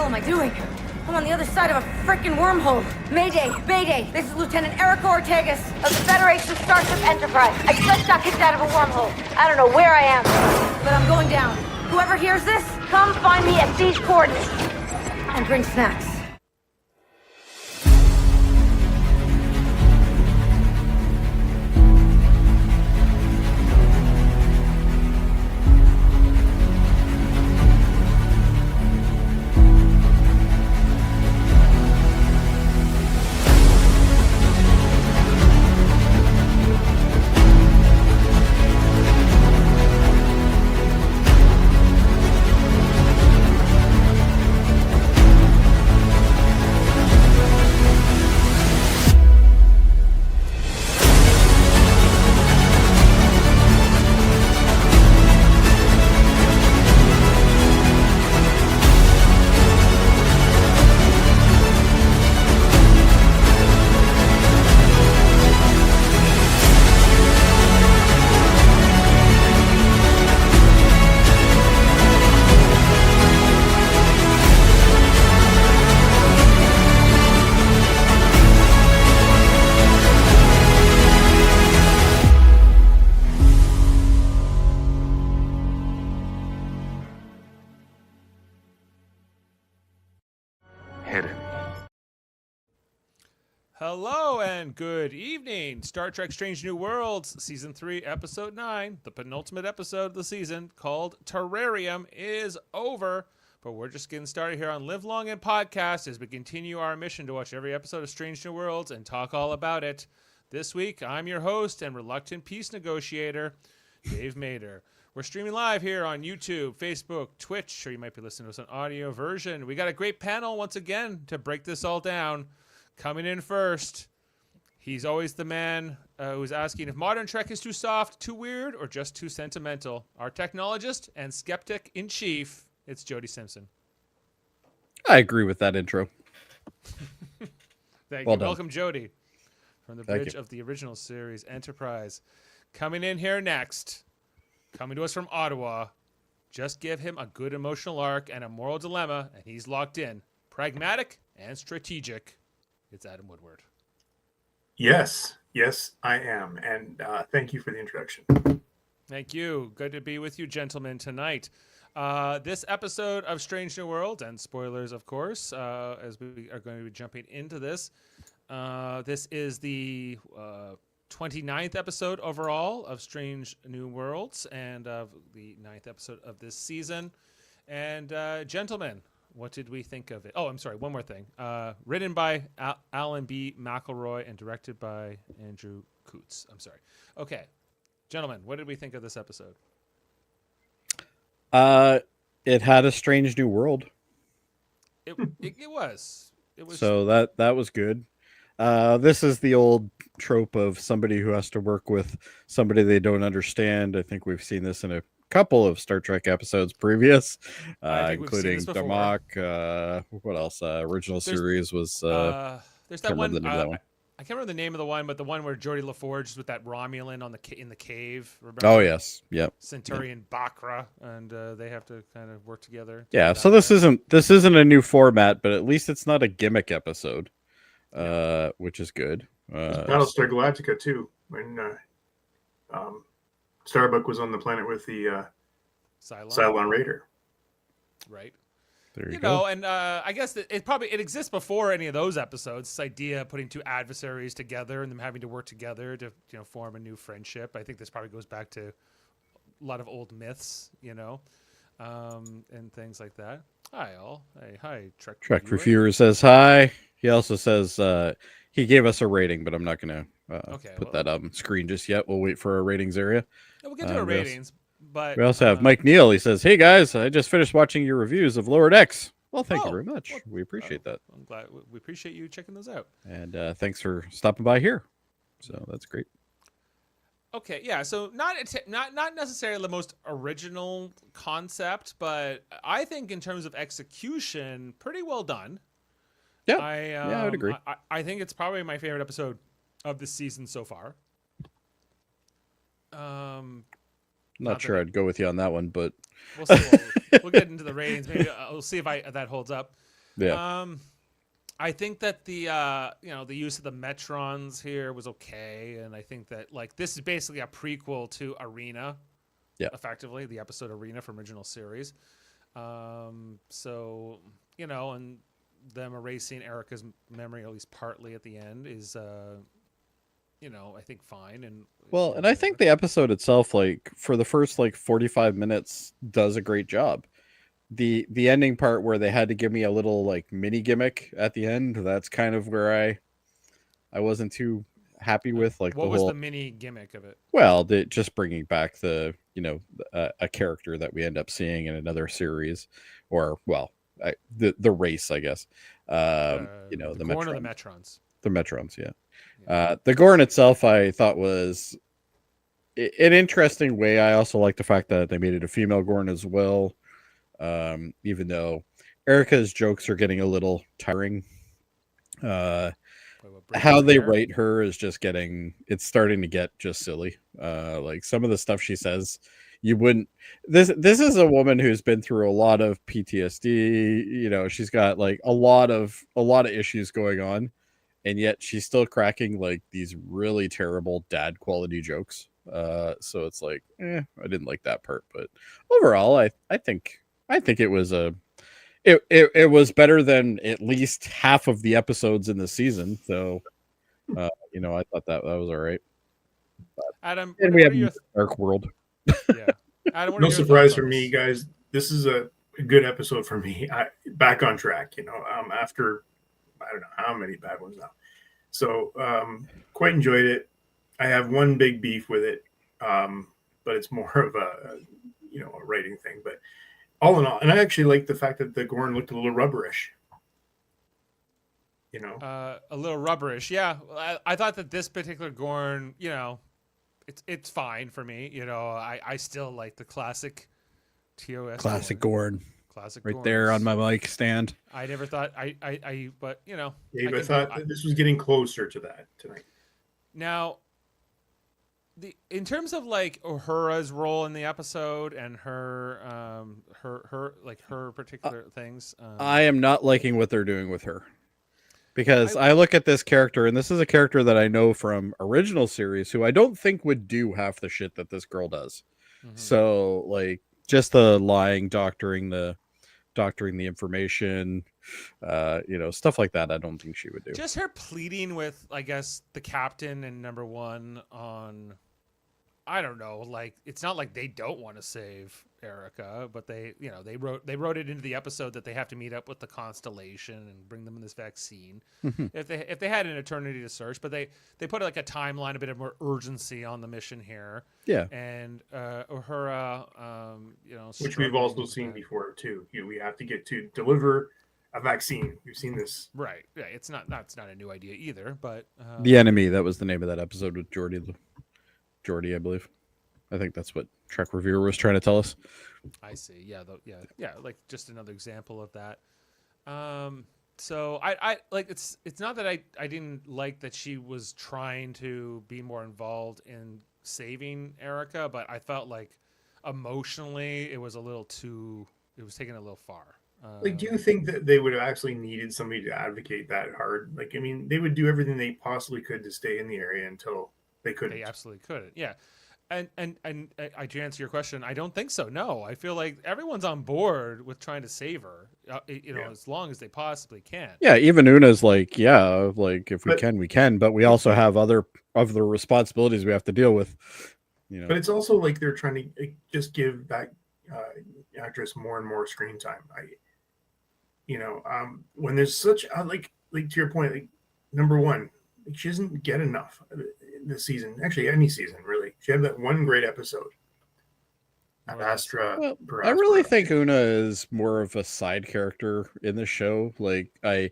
am I doing? I'm on the other side of a frickin' wormhole. Mayday, Mayday, this is Lieutenant Erica Ortegas of the Federation Starship Enterprise. I just got kicked out of a wormhole. I don't know where I am, but I'm going down. Whoever hears this, come find me at these coordinates. And bring snacks. Hello and good evening. Star Trek Strange New Worlds, Season 3, Episode 9, the penultimate episode of the season, called Terrarium, is over. But we're just getting started here on Live Long and Podcast as we continue our mission to watch every episode of Strange New Worlds and talk all about it. This week, I'm your host and reluctant peace negotiator, Dave Mader. We're streaming live here on YouTube, Facebook, Twitch, or you might be listening to us on audio version. We got a great panel once again to break this all down. Coming in first, he's always the man who's asking if modern Trek is too soft, too weird, or just too sentimental. Our technologist and skeptic-in-chief, it's Jody Simpson. I agree with that intro. Thank Well you. done. Welcome, Jody, from the bridge of the original series, Enterprise. Coming in here next, coming to us from Ottawa, just give him a good emotional arc and a moral dilemma, and he's locked in. Pragmatic and strategic. It's Adam Woodward. Yes, I am. And thank you for the introduction. Thank you. Good to be with you, gentlemen, tonight. This episode of Strange New World, and spoilers, of course, as we are going to be jumping into this. This is the 29th episode overall of Strange New Worlds and of the 9th episode of this season. And gentlemen, what did we think of it? Oh, I'm sorry. One more thing. Written by Alan B. McElroy and directed by Andrew Coots. I'm sorry. Okay. Gentlemen, what did we think of this episode? It had a strange new world. It was. It was. So that was good. This is the old trope of somebody who has to work with somebody they don't understand. I think we've seen this in a couple of Star Trek episodes previous, including Darmok. What else? Original series was. There's that one. I can't remember the name of the one, but the one where Geordi LaForge is with that Romulan in the cave. Remember? Oh yes, yep. Centurion Bakra, and they have to kind of work together. Yeah. So this isn't a new format, but at least it's not a gimmick episode, which is good. Battlestar Galactica too, when Starbuck was on the planet with the Cylon Raider. Right. There you go. And I guess it exists before any of those episodes. This idea of putting two adversaries together and them having to work together to form a new friendship. I think this probably goes back to a lot of old myths, and things like that. Hi all. Hey, hi Trek Reviewer says hi. He also says he gave us a rating, but I'm not going to put that on screen just yet. We'll wait for our ratings area. We'll get to our ratings. But we also have Mike Neal. He says, "Hey guys, I just finished watching your reviews of Lower Decks." Well, thank you very much. We appreciate that. I'm glad we appreciate you checking those out. And thanks for stopping by here. So that's great. Okay, yeah. So not necessarily the most original concept, but I think in terms of execution, pretty well done. Yeah, I would agree. I think it's probably my favorite episode of the season so far. Not sure I'd go with you on that one, but we'll see. We'll get into the ratings. Maybe we'll see if that holds up. Yeah. I think that the the use of the Metrons here was okay, and I think that like this is basically a prequel to Arena, effectively the episode Arena from original series. So and them erasing Erica's memory at least partly at the end is I think fine. And Well, and I think the episode itself, like for the first like 45 minutes, does a great job. The ending part where they had to give me a little like mini gimmick at the end, that's kind of where I wasn't too happy with, like what the was whole the mini gimmick of it? well, just bringing back the a character that we end up seeing in another series, or well, the race, I guess. The Gorn or the Metrons. Metrons. The Metrons, yeah. The Gorn itself, I thought was an interesting way. I also like the fact that they made it a female Gorn as well. Even though Erica's jokes are getting a little tiring. How they write her is just it's starting to get just silly. Like some of the stuff she says, you wouldn't. This is a woman who's been through a lot of PTSD. She's got like a lot of issues going on, and yet she's still cracking like these really terrible dad quality jokes. So it's like, I didn't like that part, but overall, I think it was it was better than at least half of the episodes in the season. So, I thought that was all right. Adam, and we have Dark World. Yeah, Adam, no surprise for me, guys. This is a good episode for me. Back on track. After I don't know how many bad ones now. So, quite enjoyed it. I have one big beef with it, but it's more of a writing thing. But all in all, and I actually like the fact that the Gorn looked a little rubberish. A little rubberish. Yeah, I thought that this particular Gorn, it's fine for me. I still like the classic TOS. Classic Gorn. Classic right Gorns. there on my mic stand. I never thought but Dave, I thought that this was getting closer to that tonight. Now, in terms of like Uhura's role in the episode and her particular things, I am not liking what they're doing with her, because I look at this character, and this is a character that I know from original series, who I don't think would do half the shit that this girl does. Mm-hmm. So like just the lying, doctoring the information, stuff like that. I don't think she would do. Just her pleading with, I guess, the captain and number one on, I don't know, like it's not like they don't want to save Erica, but they wrote it into the episode that they have to meet up with the Constellation and bring them in this vaccine. if they had an eternity to search, but they put like a timeline, a bit of more urgency on the mission here. Yeah, and Uhura, which we've also seen before too. We have to get to deliver a vaccine. We've seen this, right? Yeah, that's not a new idea either. But The Enemy, that was the name of that episode with Jody, I believe. I think that's what Trek Reviewer was trying to tell us. I see. Yeah, like just another example of that. So I like it's not that I didn't like that she was trying to be more involved in saving Erica, but I felt like emotionally it was taking a little far. do you think that they would have actually needed somebody to advocate that hard? Like, I mean, they would do everything they possibly could to stay in the area until they couldn't. They absolutely couldn't. Yeah. And to answer your question, I don't think so. No, I feel like everyone's on board with trying to save her, as long as they possibly can. Yeah, even Una's like, if we can, we can, but we also have other responsibilities we have to deal with. But it's also like they're trying to just give that actress more and more screen time. When there's such like to your point, like number one, she doesn't get enough this season. Actually, any season really. She had that one great episode. Astra. Well, I really think Una is more of a side character in the show. Like I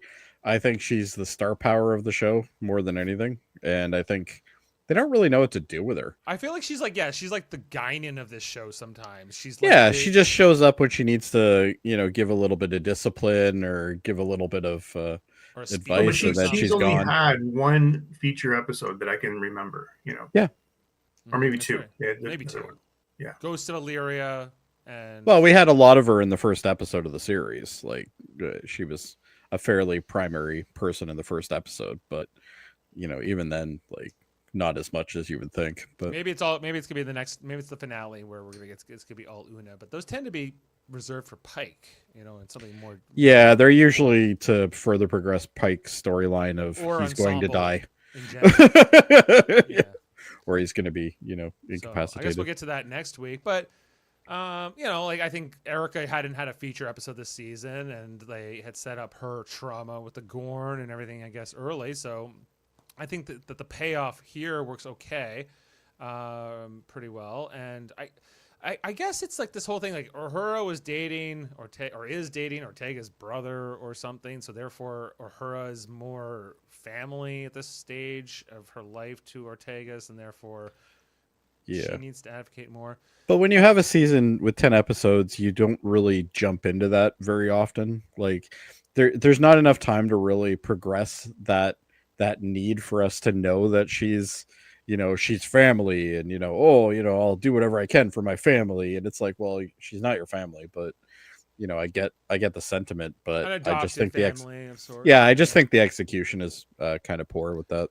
think she's the star power of the show more than anything, and I think they don't really know what to do with her. I feel like she's like the Guinan of this show sometimes. She's like she just shows up when she needs to, give a little bit of discipline or give a little bit of advice, and then she's only gone. Had one feature episode that I can remember, Yeah. Or maybe two. Right. Yeah, maybe two. Yeah. Ghost of Illyria, and well, we had a lot of her in the first episode of the series. Like she was a fairly primary person in the first episode, but even then, like, not as much as you would think. But maybe it's gonna be the next. Maybe it's the finale where we're gonna get. It's gonna be all Una. But those tend to be reserved for Pike. And something more. yeah, they're usually to further progress Pike's storyline of Or he's going to ensemble die. in general. Yeah. Or he's going to be, incapacitated. So I guess we'll get to that next week. But like I think Erica hadn't had a feature episode this season, and they had set up her trauma with the Gorn and everything, I guess, early. So I think that the payoff here works okay, pretty well. And I guess it's like this whole thing, like Uhura was dating or is dating Ortega's brother or something. So therefore, Uhura is more family at this stage of her life to Ortega's, and therefore she needs to advocate more. But when you have a season with 10 episodes, you don't really jump into that very often. Like there's not enough time to really progress that need for us to know that she's family, and I'll do whatever I can for my family. And it's like, well, she's not your family, but I get the sentiment, but I just think I just think the execution is kind of poor with that.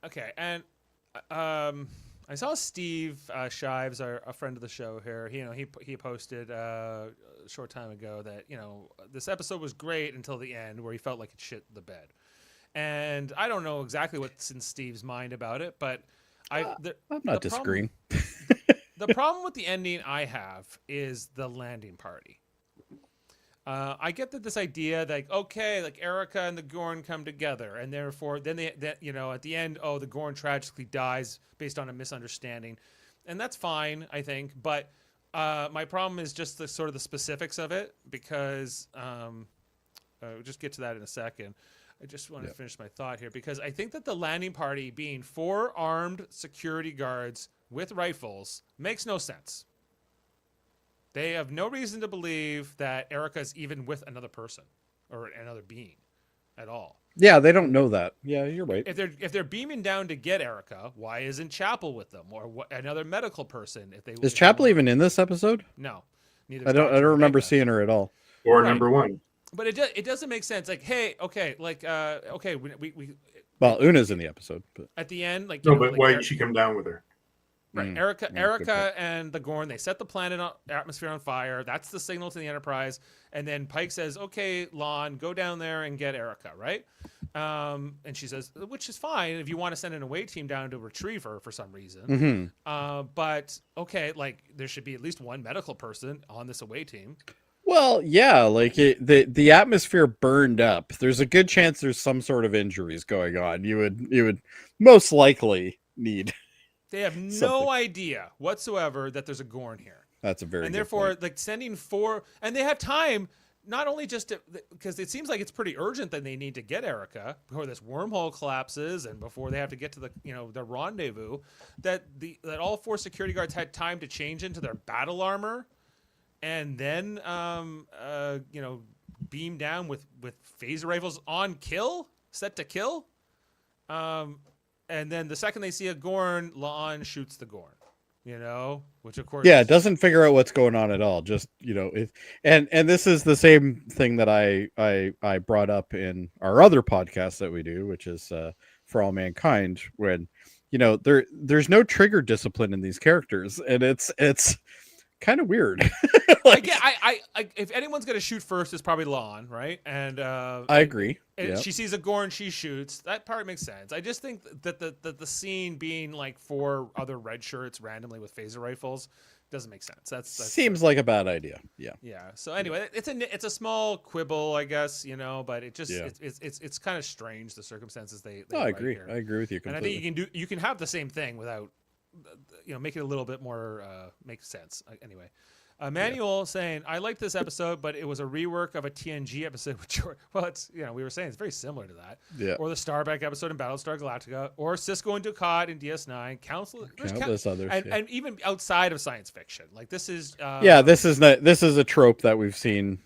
Okay, and I saw Steve Shives, a friend of the show here. He posted a short time ago that this episode was great until the end, where he felt like it shit the bed. And I don't know exactly what's in Steve's mind about it, but I'm not disagreeing. The problem with the ending I have is the landing party. I get that this idea that, okay, like Erica and the Gorn come together, and therefore then at the end, the Gorn tragically dies based on a misunderstanding, and that's fine, I think. But my problem is just the sort of the specifics of it, because we'll just get to that in a second. I just want to finish my thought here, because I think that the landing party being 4 armed security guards with rifles makes no sense. They have no reason to believe that Erica's even with another person or another being at all. Yeah, they don't know that. Yeah, you're right. If they're beaming down to get Erica, why isn't Chapel with them, or another medical person? Is Chapel even in this episode? No, neither. I don't remember seeing her at all. Or number 1. But it doesn't make sense. Like, hey, okay, like we well, Una's in the episode, but at the end, like, but why did she come down with her? Right, Erica and the Gorn, they set the planet atmosphere on fire. That's the signal to the Enterprise. And then Pike says, "Okay, Lon, go down there and get Erica." Right, and she says, which is fine if you want to send an away team down to retrieve her for some reason. Mm-hmm. But okay, like there should be at least one medical person on this away team. Well, yeah, like the atmosphere burned up. There's a good chance there's some sort of injuries going on. You would most likely need. They have no idea whatsoever that there's a Gorn here. That's a very and good therefore point. Like sending 4, and they have time not only just because it seems like it's pretty urgent that they need to get Erica before this wormhole collapses and before they have to get to the rendezvous. That all 4 security guards had time to change into their battle armor, and then beam down with phaser rifles on kill, set to kill. And then the second they see a Gorn, La'an shoots the Gorn, which of course. Yeah, it doesn't figure out what's going on at all. Just, and this is the same thing that I brought up in our other podcast that we do, which is For All Mankind, when, there's no trigger discipline in these characters, and it's kind of weird. Like, I if anyone's gonna shoot first, it's probably Lon, right? And I agree. And she sees a Gorn, she shoots. That part makes sense. I just think that the scene being like 4 other red shirts randomly with phaser rifles doesn't make sense. That seems like a bad idea. Yeah. Yeah. So anyway, it's a small quibble, I guess, but it just it's kind of strange, the circumstances they I agree. Here. I agree with you completely. And I think you can have the same thing without make it a little bit more make sense. Anyway, Manuel saying, I like this episode, but it was a rework of a TNG episode with George. Well, it's we were saying it's very similar to that. Yeah. Or the Starback episode in Battlestar Galactica, or Cisco and Dukat in DS9. Countless others, and even outside of science fiction, like this is. This is a trope that we've seen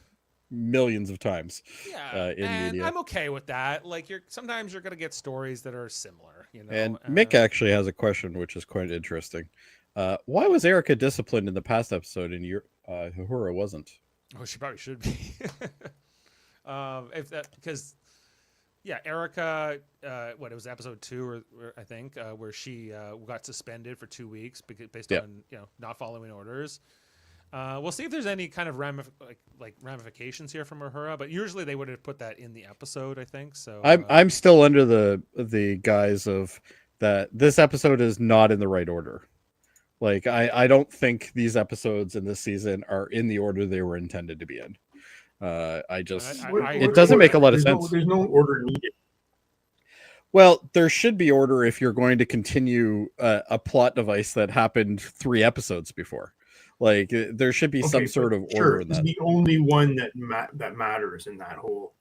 millions of times. Yeah, in media. I'm okay with that. Like sometimes you're gonna get stories that are similar. And Mick actually has a question, which is quite interesting. Why was Erica disciplined in the past episode and Uhura wasn't? Oh, she probably should be. If that because yeah, Erica, what it was episode 2 or I think where she got suspended for 2 weeks based on not following orders. We'll see if there's any kind of ramifications here from Uhura, but usually they would have put that in the episode, I think. So I'm still under the guise of that this episode is not in the right order. Like I don't think these episodes in this season are in the order they were intended to be in. It doesn't make a lot of sense. There's no order needed. Well, there should be order if you're going to continue a plot device that happened 3 episodes before. Like there should be some sort of order in that. It's the only one that matters in that whole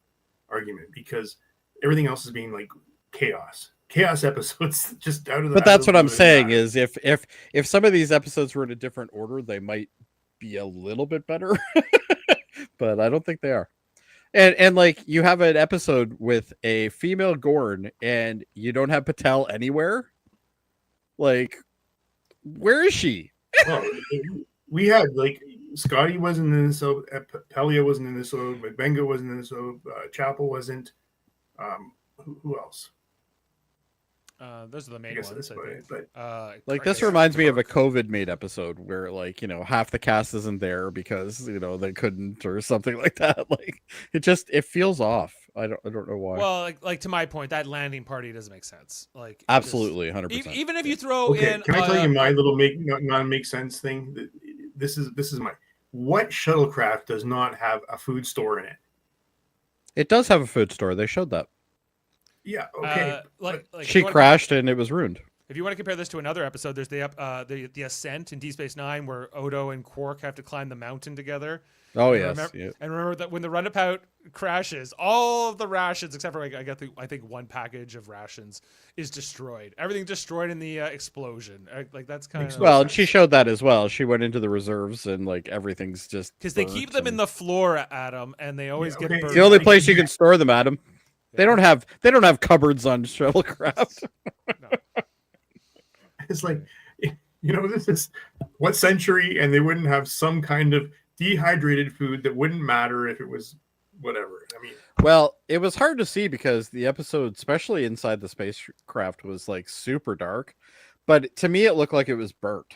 argument because everything else is being like chaos episodes just out of the. But that's what I'm saying is if some of these episodes were in a different order, they might be a little bit better. But I don't think they are. And like you have an episode with a female Gorn and you don't have Patel anywhere. Like, where is she? Well, we had like Scotty wasn't in this episode, Pelia wasn't in this episode, Benga wasn't in this episode, Chapel wasn't. Who else? Those are the main ones. Like this reminds me of a COVID made episode where like half the cast isn't there because they couldn't or something like that. Like it feels off. I don't know why. Well, like to my point, that landing party doesn't make sense. Like absolutely 100%. Even if you throw in, can I tell you my little non-make sense thing? This is my what shuttlecraft does not have a food store in it? It does have a food store. They showed that. Yeah. Okay. She crashed and it was ruined. If you want to compare this to another episode, there's the Ascent in Deep Space Nine where Odo and Quark have to climb the mountain together. Oh and yes. Remember that when the runabout crashes, all of the rations except for I think one package of rations is destroyed. Everything's destroyed in the explosion. Like that's kind of well. And she showed that as well. She went into the reserves and like everything's just because they keep them in the floor, Adam, and they always get burned. It's the only place you can store them, Adam. They don't have cupboards on shuttlecraft. No. It's like, this is what century, and they wouldn't have some kind of dehydrated food that wouldn't matter if it was whatever. I mean, well, it was hard to see because the episode, especially inside the spacecraft, was like super dark. But to me, it looked like it was burnt.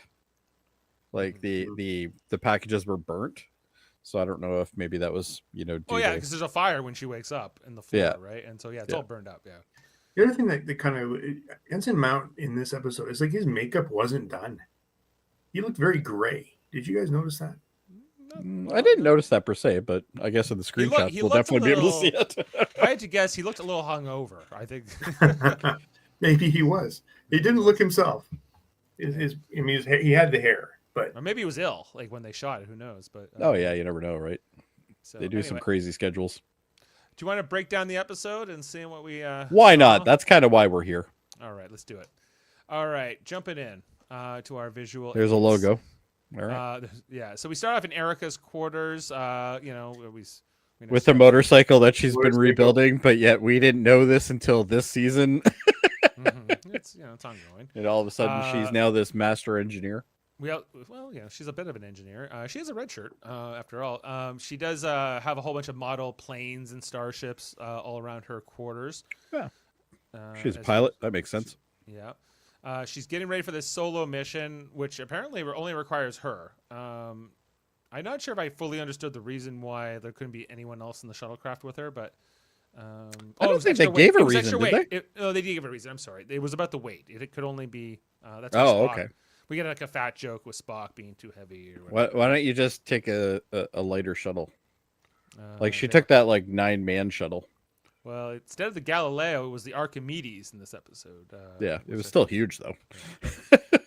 Like the packages were burnt. So I don't know if maybe that was, Oh yeah, because there's a fire when she wakes up in the floor, right? And so it's all burned up. Yeah. The other thing that kind of Ensign Mount in this episode is like his makeup wasn't done. He looked very gray. Did you guys notice that? I didn't notice that per se, but I guess in the screenshots we'll definitely be able to see it. If I had to guess, he looked a little hungover. I think maybe he was. He didn't look himself. He had the hair. But or maybe he was ill, like when they shot it. Who knows? But oh yeah, you never know, right? So, they do some crazy schedules. Do you want to break down the episode and see what we? Why not? That's kind of why we're here. All right, let's do it. All right, jumping in to our visual. There's a logo. All right. Yeah. So we start off in Erica's quarters. With a motorcycle that she's been rebuilding, but yet we didn't know this until this season. It's ongoing. And all of a sudden, she's now this master engineer. She's a bit of an engineer. She has a red shirt, after all. She does have a whole bunch of model planes and starships all around her quarters. Yeah. She's a pilot. That makes sense. Yeah. She's getting ready for this solo mission, which apparently only requires her. I'm not sure if I fully understood the reason why there couldn't be anyone else in the shuttlecraft with her, but... I don't think they gave a reason, did they? No, they did give a reason. I'm sorry. It was about the weight. It could only be... that's oh, okay. We get like a fat joke with Spock being too heavy. Or why don't you just take a lighter shuttle? She took that like 9-man shuttle. Well, instead of the Galileo, it was the Archimedes in this episode. Yeah, it was still huge though.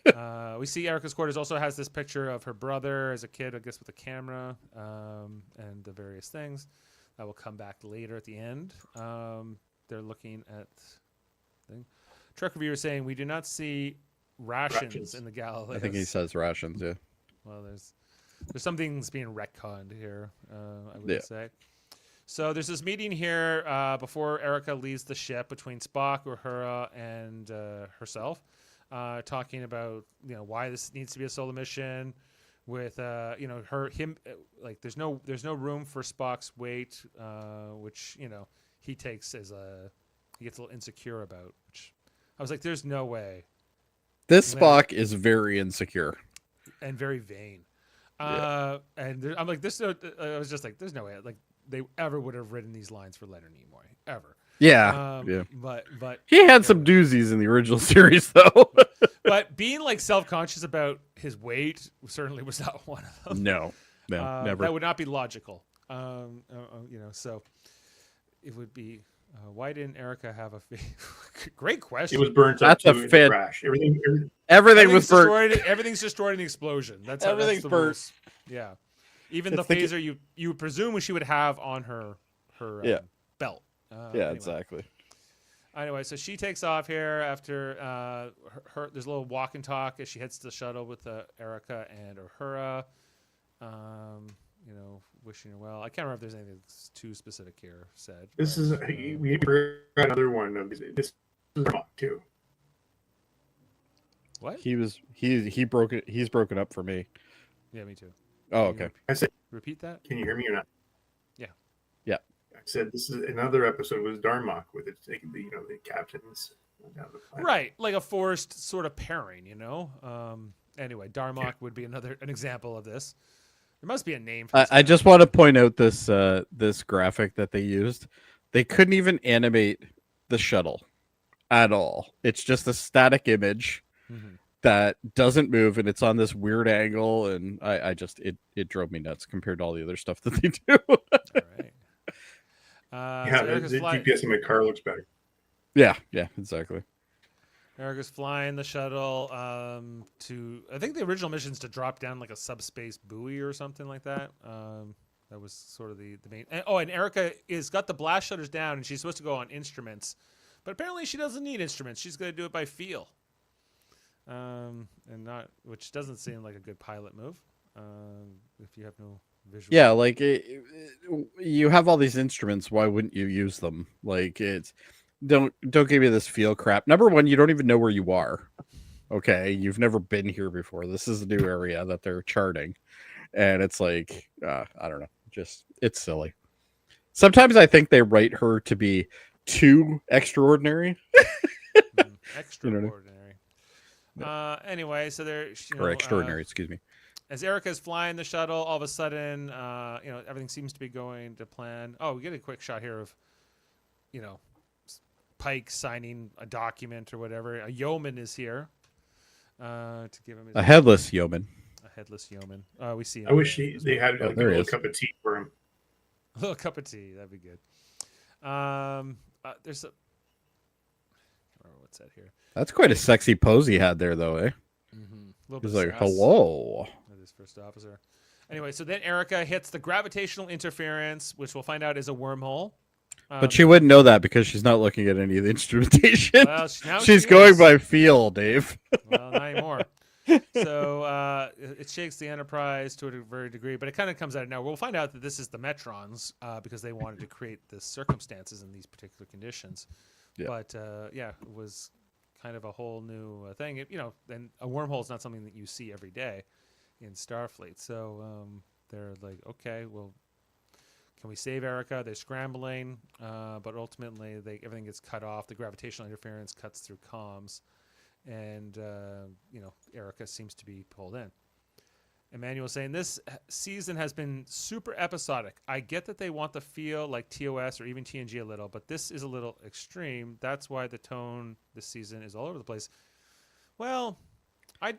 Yeah. We see Erica's quarters also has this picture of her brother as a kid, I guess, with a camera and the various things. That will come back later at the end. They're looking at thing. Trek reviewer saying we do not see rations in the Galileo. I think he says rations, yeah. Well, there's some things being retconned here, I would say. So there's this meeting here before Erica leaves the ship between Spock, Uhura, and herself, talking about why this needs to be a solo mission, with like there's no room for Spock's weight, which he takes as he gets a little insecure about. Which I was like, there's no way. This Spock is very insecure and very vain. Yeah. I'm like, I was just like, there's no way like they ever would have written these lines for Leonard Nimoy ever. Yeah. But he had some doozies in the original series though. But being like self-conscious about his weight certainly was not one of them. No, never. That would not be logical. So it would be. Why didn't Erica have a great question? It was burnt up That's to a fit. crash. Everything was burnt. Everything's destroyed in the explosion. Everything's the burnt. Rules. Yeah, even the phaser you would presume she would have on her belt. Anyway. Exactly. Anyway, so she takes off here after there's a little walk and talk as she heads to the shuttle with Erica and Uhura. Wishing her well. I can't remember if there's anything too specific here said. This is we heard another one of this. This is too. What? He broke it. He's broken up for me. Yeah, me too. Oh, okay. I said, repeat that. Can you hear me or not? Yeah. I said this is another episode with Darmok with it. The captains down the planet. Right, like a forced sort of pairing. Anyway, Darmok would be an example of this. There must be a name for this. I just want to point out this this graphic that they used. They couldn't even animate the shuttle at all. It's just a static image that doesn't move, and it's on this weird angle, and I just it drove me nuts compared to all the other stuff that they do. All right. The GPS in my car looks better. Yeah, exactly. Erica's flying the shuttle to, I think the original mission's to drop down like a subspace buoy or something like that. That was sort of the main. And Erica is got the blast shutters down, and she's supposed to go on instruments, but apparently she doesn't need instruments. She's going to do it by feel, which doesn't seem like a good pilot move if you have no visual. Yeah, like you have all these instruments. Why wouldn't you use them? Like don't give me this feel crap. Number one, you don't even know where you are. Okay, you've never been here before. This is a new area that they're charting, and it's like I don't know, just it's silly. Sometimes I think they write her to be too extraordinary. Extraordinary. Anyway, so they're or extraordinary. Excuse me. As Erica's flying the shuttle, all of a sudden, everything seems to be going to plan. Oh, we get a quick shot here of, Pike signing a document or whatever. A yeoman is here to give him a headless yeoman. A headless yeoman. We see him. I wish they had a little cup of tea for him. A little cup of tea. That'd be good. There's a. I can't remember what's that here. That's quite a sexy pose he had there, though, eh? Mm-hmm. He's like, hello. That is first officer. Anyway, so then Erica hits the gravitational interference, which we'll find out is a wormhole. But she wouldn't know that because she's not looking at any of the instrumentation. Well, she's going by feel, Dave. Well, not anymore. So it shakes the Enterprise to a very degree, but it kind of comes out of now. We'll find out that this is the Metrons because they wanted to create the circumstances in these particular conditions. Yeah. But it was kind of a whole new thing. And a wormhole is not something that you see every day in Starfleet. So they're like, okay, well, can we save Erica? They're scrambling, but ultimately everything gets cut off. The gravitational interference cuts through comms, and Erica seems to be pulled in. Emmanuel's saying this season has been super episodic. I get that they want to feel like TOS or even TNG a little, but this is a little extreme. That's why the tone this season is all over the place. Well, I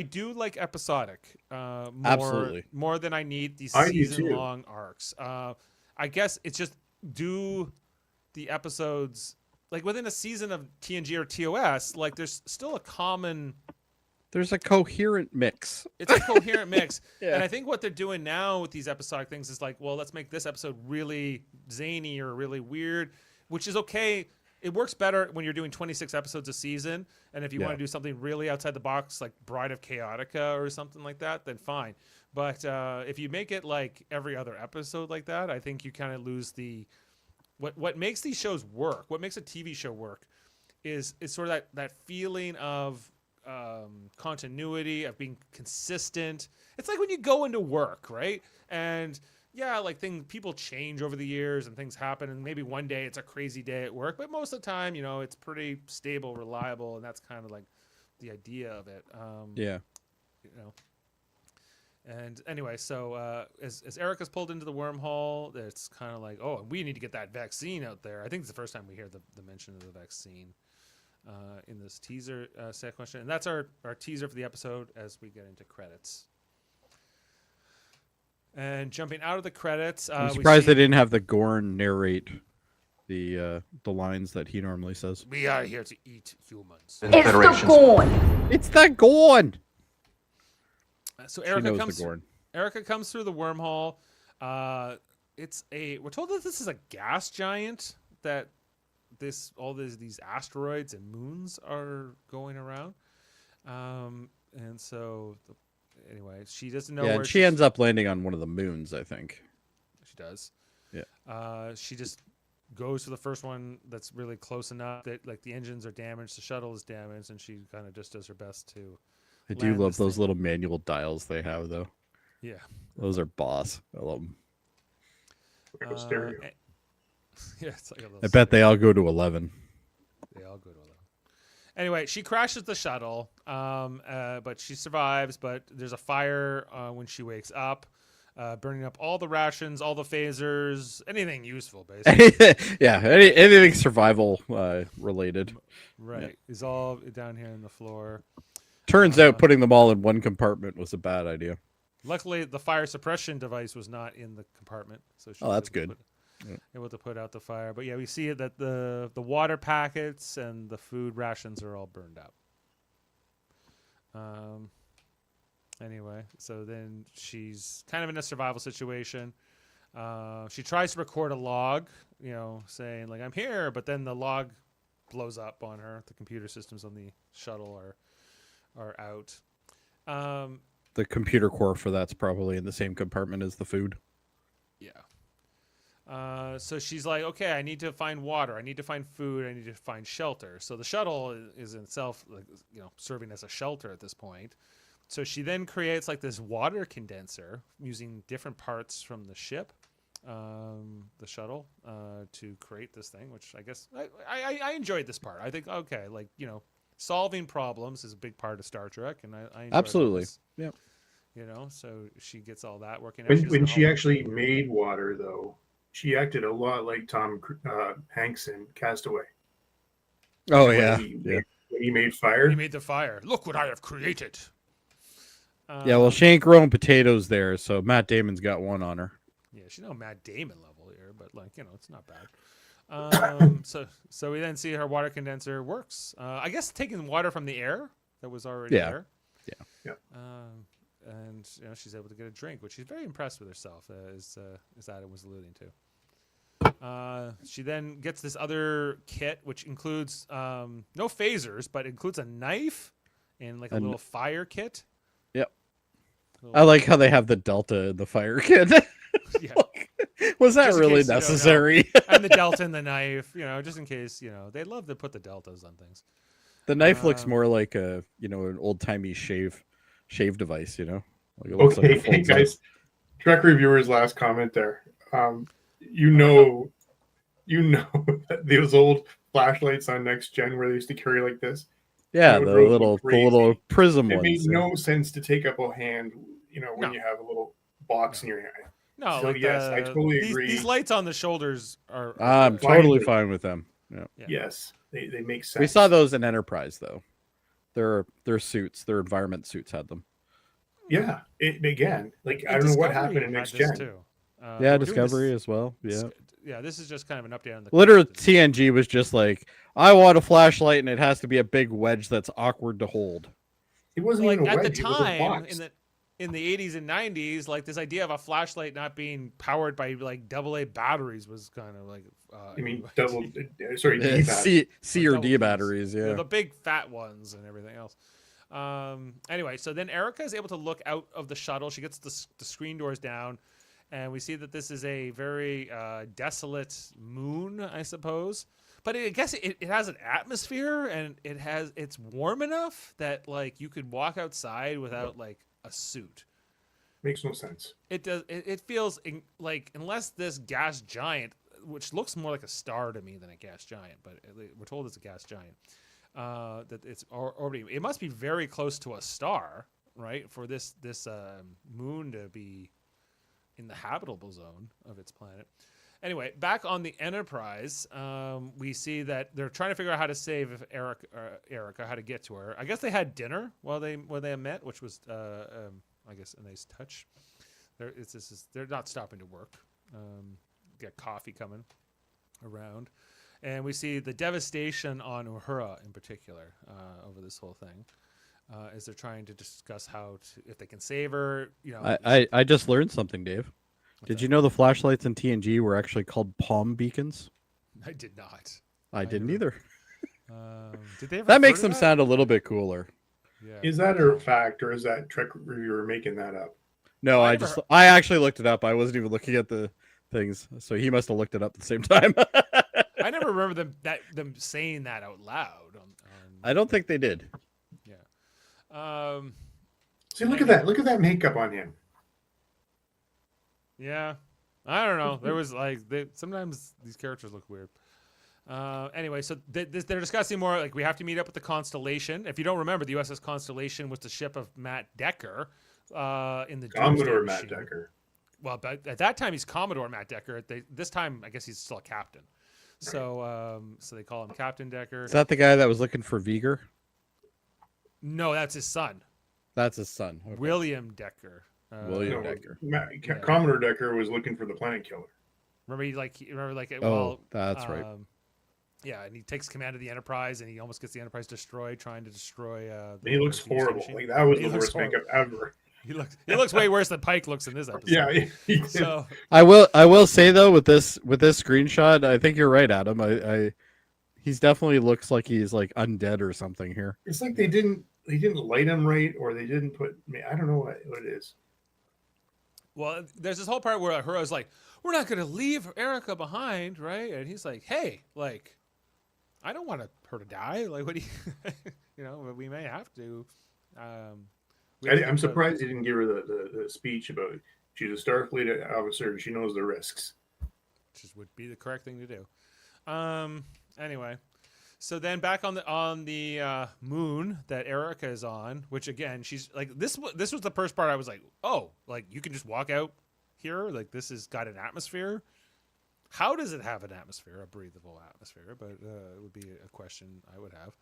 do like episodic more than I need these season-long arcs. I guess it's just do the episodes like within a season of TNG or TOS. Like there's still a common. There's a coherent mix. It's a coherent mix, Yeah. And I think what they're doing now with these episodic things is like, well, let's make this episode really zany or really weird, which is okay. It works better when you're doing 26 episodes a season, and if you want to do something really outside the box, like Bride of Chaotica or something like that, then fine. But if you make it like every other episode like that, I think you kind of lose the what makes these shows work. What makes a TV show work is sort of that feeling of continuity, of being consistent. It's like when you go into work, right? And yeah, like people change over the years and things happen, and maybe one day it's a crazy day at work, but most of the time, you know, it's pretty stable, reliable, and that's kind of like the idea of it. Yeah. You know. And anyway, so as Erica's pulled into the wormhole, it's kind of like, oh, we need to get that vaccine out there. I think it's the first time we hear the mention of the vaccine in this teaser sequence. And that's our teaser for the episode as we get into credits. And jumping out of the credits, I'm surprised they didn't have the Gorn narrate the lines that he normally says. We are here to eat humans. It's the Gorn. It's the Gorn. So Erica comes through the wormhole. We're told that this is a gas giant that these asteroids and moons are going around. And so anyway, she doesn't know. Yeah, where and she ends up landing on one of the moons, I think. She does. Yeah. She just goes to the first one that's really close enough that like the engines are damaged, the shuttle is damaged, and she kind of just does her best to. I do love those little manual dials they have, though. Yeah. Those are boss. I love them. Yeah, it's like I bet they all go to 11. They all go to 11. Anyway, she crashes the shuttle, but she survives. But there's a fire when she wakes up, burning up all the rations, all the phasers, anything useful, basically. Yeah, anything survival related. Right. Yeah. It's all down here on the floor. Turns out putting them all in one compartment was a bad idea. Luckily, the fire suppression device was not in the compartment, so she that's good. Able to put out the fire. But yeah, we see that the water packets and the food rations are all burned up. Anyway, so then she's kind of in a survival situation. She tries to record a log, you know, saying like I'm here, but then the log blows up on her. The computer systems on the shuttle are out. The computer core for that's probably in the same compartment as the food. Yeah. So she's like, okay, I need to find water. I need to find food. I need to find shelter. So the shuttle is in itself, like, you know, serving as a shelter at this point. So she then creates like this water condenser using different parts from the ship, the shuttle, to create this thing, which I guess I enjoyed this part. I think, okay, like, you know, solving problems is a big part of Star Trek, and I enjoyed absolutely, this. Yeah. You know, so she gets all that working. When she actually made water, though, she acted a lot like Tom Hanks in Castaway. Oh when he made fire. He made the fire. Look what I have created. Yeah, well, she ain't growing potatoes there, so Matt Damon's got one on her. Yeah, she's no Matt Damon level here, but like, you know, it's not bad. So we then see her water condenser works. I guess taking water from the air that was already there. Yeah. And you know, she's able to get a drink, which she's very impressed with herself, as Adam was alluding to. She then gets this other kit, which includes no phasers, but includes a knife and like a little fire kit. Yep. I like how they have the Delta in the fire kit. Yeah. Was that really necessary? And the Delta and the knife, you know, just in case, you know, they love to put the Deltas on things. The knife looks more like a, you know, an old timey shave device, you know. Like okay, like hey guys, Trek reviewers' last comment there. You know that those old flashlights on Next Gen where they used to carry like this. Yeah, the little prism ones. It made no sense to take up a hand, you know, when you have a little box in your hand. No, so, like yes, I totally agree. These lights on the shoulders are I'm totally fine with them. Yeah. Yes, they make sense. We saw those in Enterprise though. Their suits, their environment suits had them. Yeah, again, like I don't know what happened in Next Gen. Too. Yeah, Discovery as well. Yeah. Yeah, this is just kind of an update on the. Literally, TNG was just like, I want a flashlight, and it has to be a big wedge that's awkward to hold. It wasn't like even a at wedge, the time in the 80s and 90s, like this idea of a flashlight not being powered by like AA batteries was kind of like. You mean D C or D batteries? Yeah, the big fat ones and everything else. Anyway, so then Erica is able to look out of the shuttle. She gets the screen doors down, and we see that this is a very desolate moon, I suppose. But I guess it has an atmosphere, and it's warm enough that like you could walk outside without like a suit. Makes no sense. It does. It feels like unless this gas giant, which looks more like a star to me than a gas giant, but we're told it's a gas giant. That it's orbiting. It must be very close to a star, right? For this moon to be in the habitable zone of its planet. Anyway, back on the Enterprise, we see that they're trying to figure out how to save Erica, how to get to her. I guess they had dinner while they met, which was I guess a nice touch. They're not stopping to work. Get coffee coming around, and we see the devastation on Uhura in particular over this whole thing. As they're trying to discuss if they can save her. You know, I just learned something, Dave. Did you know the flashlights in TNG were actually called palm beacons? I did not. I didn't either. Did they ever That makes refer them to sound a little bit cooler. Yeah. Is that a fact, or is that Trek reviewer making that up? No, I I actually looked it up. I wasn't even looking at the things, so he must have looked it up at the same time. I never remember them saying that out loud. I don't think they did. Yeah. See, look at that! Look at that makeup on him. Yeah. I don't know. There was like sometimes these characters look weird. Anyway, so they're discussing more like we have to meet up with the Constellation. If you don't remember, the USS Constellation was the ship of Matt Decker in the Commodore Doomsday Matt Machine. Decker. Well, but at that time he's Commodore Matt Decker. This time I guess he's still a captain. So so they call him Captain Decker. Is that the guy that was looking for Viger? No, that's his son, That's his son. Okay. William Decker. William Decker. Commodore Decker was looking for the planet killer. Oh, that's right. Yeah, and he takes command of the Enterprise, and he almost gets the Enterprise destroyed, trying to destroy. He looks horrible. Like that was the worst makeup ever. He looks way worse than Pike looks in this episode. Yeah, he did. So I will say though, with this screenshot, I think you're right, Adam. He's definitely looks like he's like undead or something here. It's like they didn't light him right, or they didn't put. I don't know what it is. well, there's this whole part where Uhura's like, "We're not going to leave Erica behind, right?" And he's like, "Hey, like, I don't want her to die. Like, what do you, we may have to." I'm surprised he didn't give her the speech about she's a Starfleet officer and she knows the risks. Which would be the correct thing to do. Anyway, so then back on the moon that Erica is on, which again she's like this was the first part I was like, oh, like you can just walk out here, like this has got an atmosphere. How does it have an atmosphere, a breathable atmosphere? But it would be a question I would have.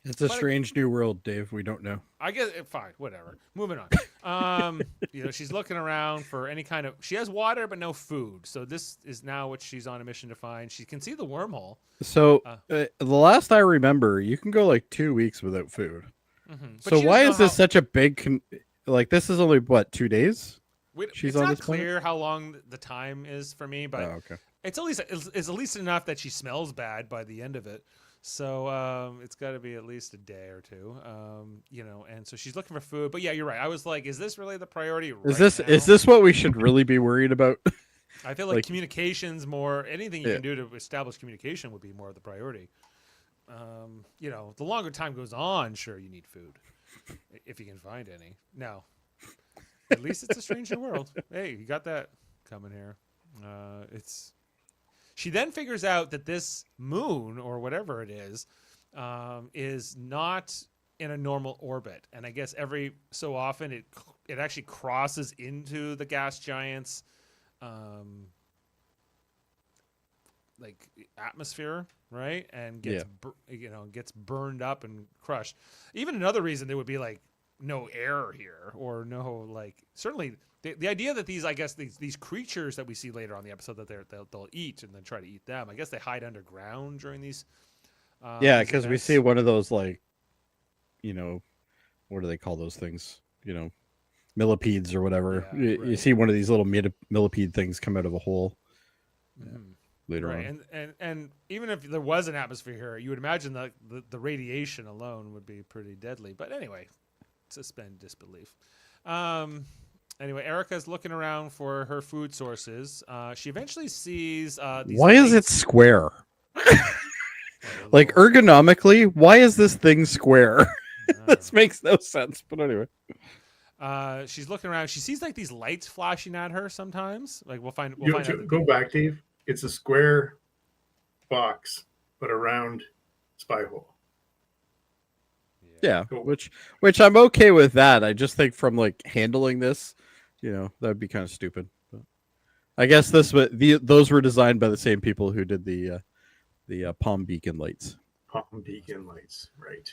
It's a strange new world, Dave. We don't know. I guess fine, whatever. Moving on. She's looking around for any kind of. She has water, but no food. So this is now what she's on a mission to find. She can see the wormhole. So the last I remember, you can go like 2 weeks without food. Mm-hmm. So why is this such a big? Like this is only what 2 days? It's not clear how long the time is for me, but okay. It's at least enough that she smells bad by the end of it. So it's got to be at least a day or two, and so she's looking for food. But yeah, you're right. I was like, is this really the priority? Is this what we should really be worried about? I feel like communications more, anything you can do to establish communication would be more of the priority. The longer time goes on, sure, you need food if you can find any. No, at least it's a strange new world. Hey, you got that coming here. She then figures out that this moon or whatever it is not in a normal orbit, and I guess every so often it actually crosses into the gas giant's like atmosphere, right? And gets gets burned up and crushed. Even another reason there would be like no air here, or no like certainly. The idea that these creatures that we see later on the episode that they'll eat and then try to eat them. I guess they hide underground during these. Because we see one of those like, what do they call those things? Millipedes or whatever. Yeah, right. You see one of these little millipede things come out of a hole later on. And even if there was an atmosphere here, you would imagine that the radiation alone would be pretty deadly. But anyway, suspend disbelief. Anyway, Erica's looking around for her food sources. She eventually sees these Why is it lights. square? Like ergonomically, why is this thing square? This makes no sense. But anyway, she's looking around. She sees like these lights flashing at her sometimes. Like we'll find Go, out. that- go back, Dave. It's a square box, but a round spy hole. yeah, Cool. which I'm okay with that. I just think from like handling this, that'd be kind of stupid. But I guess those were designed by the same people who did the Palm Beacon lights. Palm Beacon lights, right?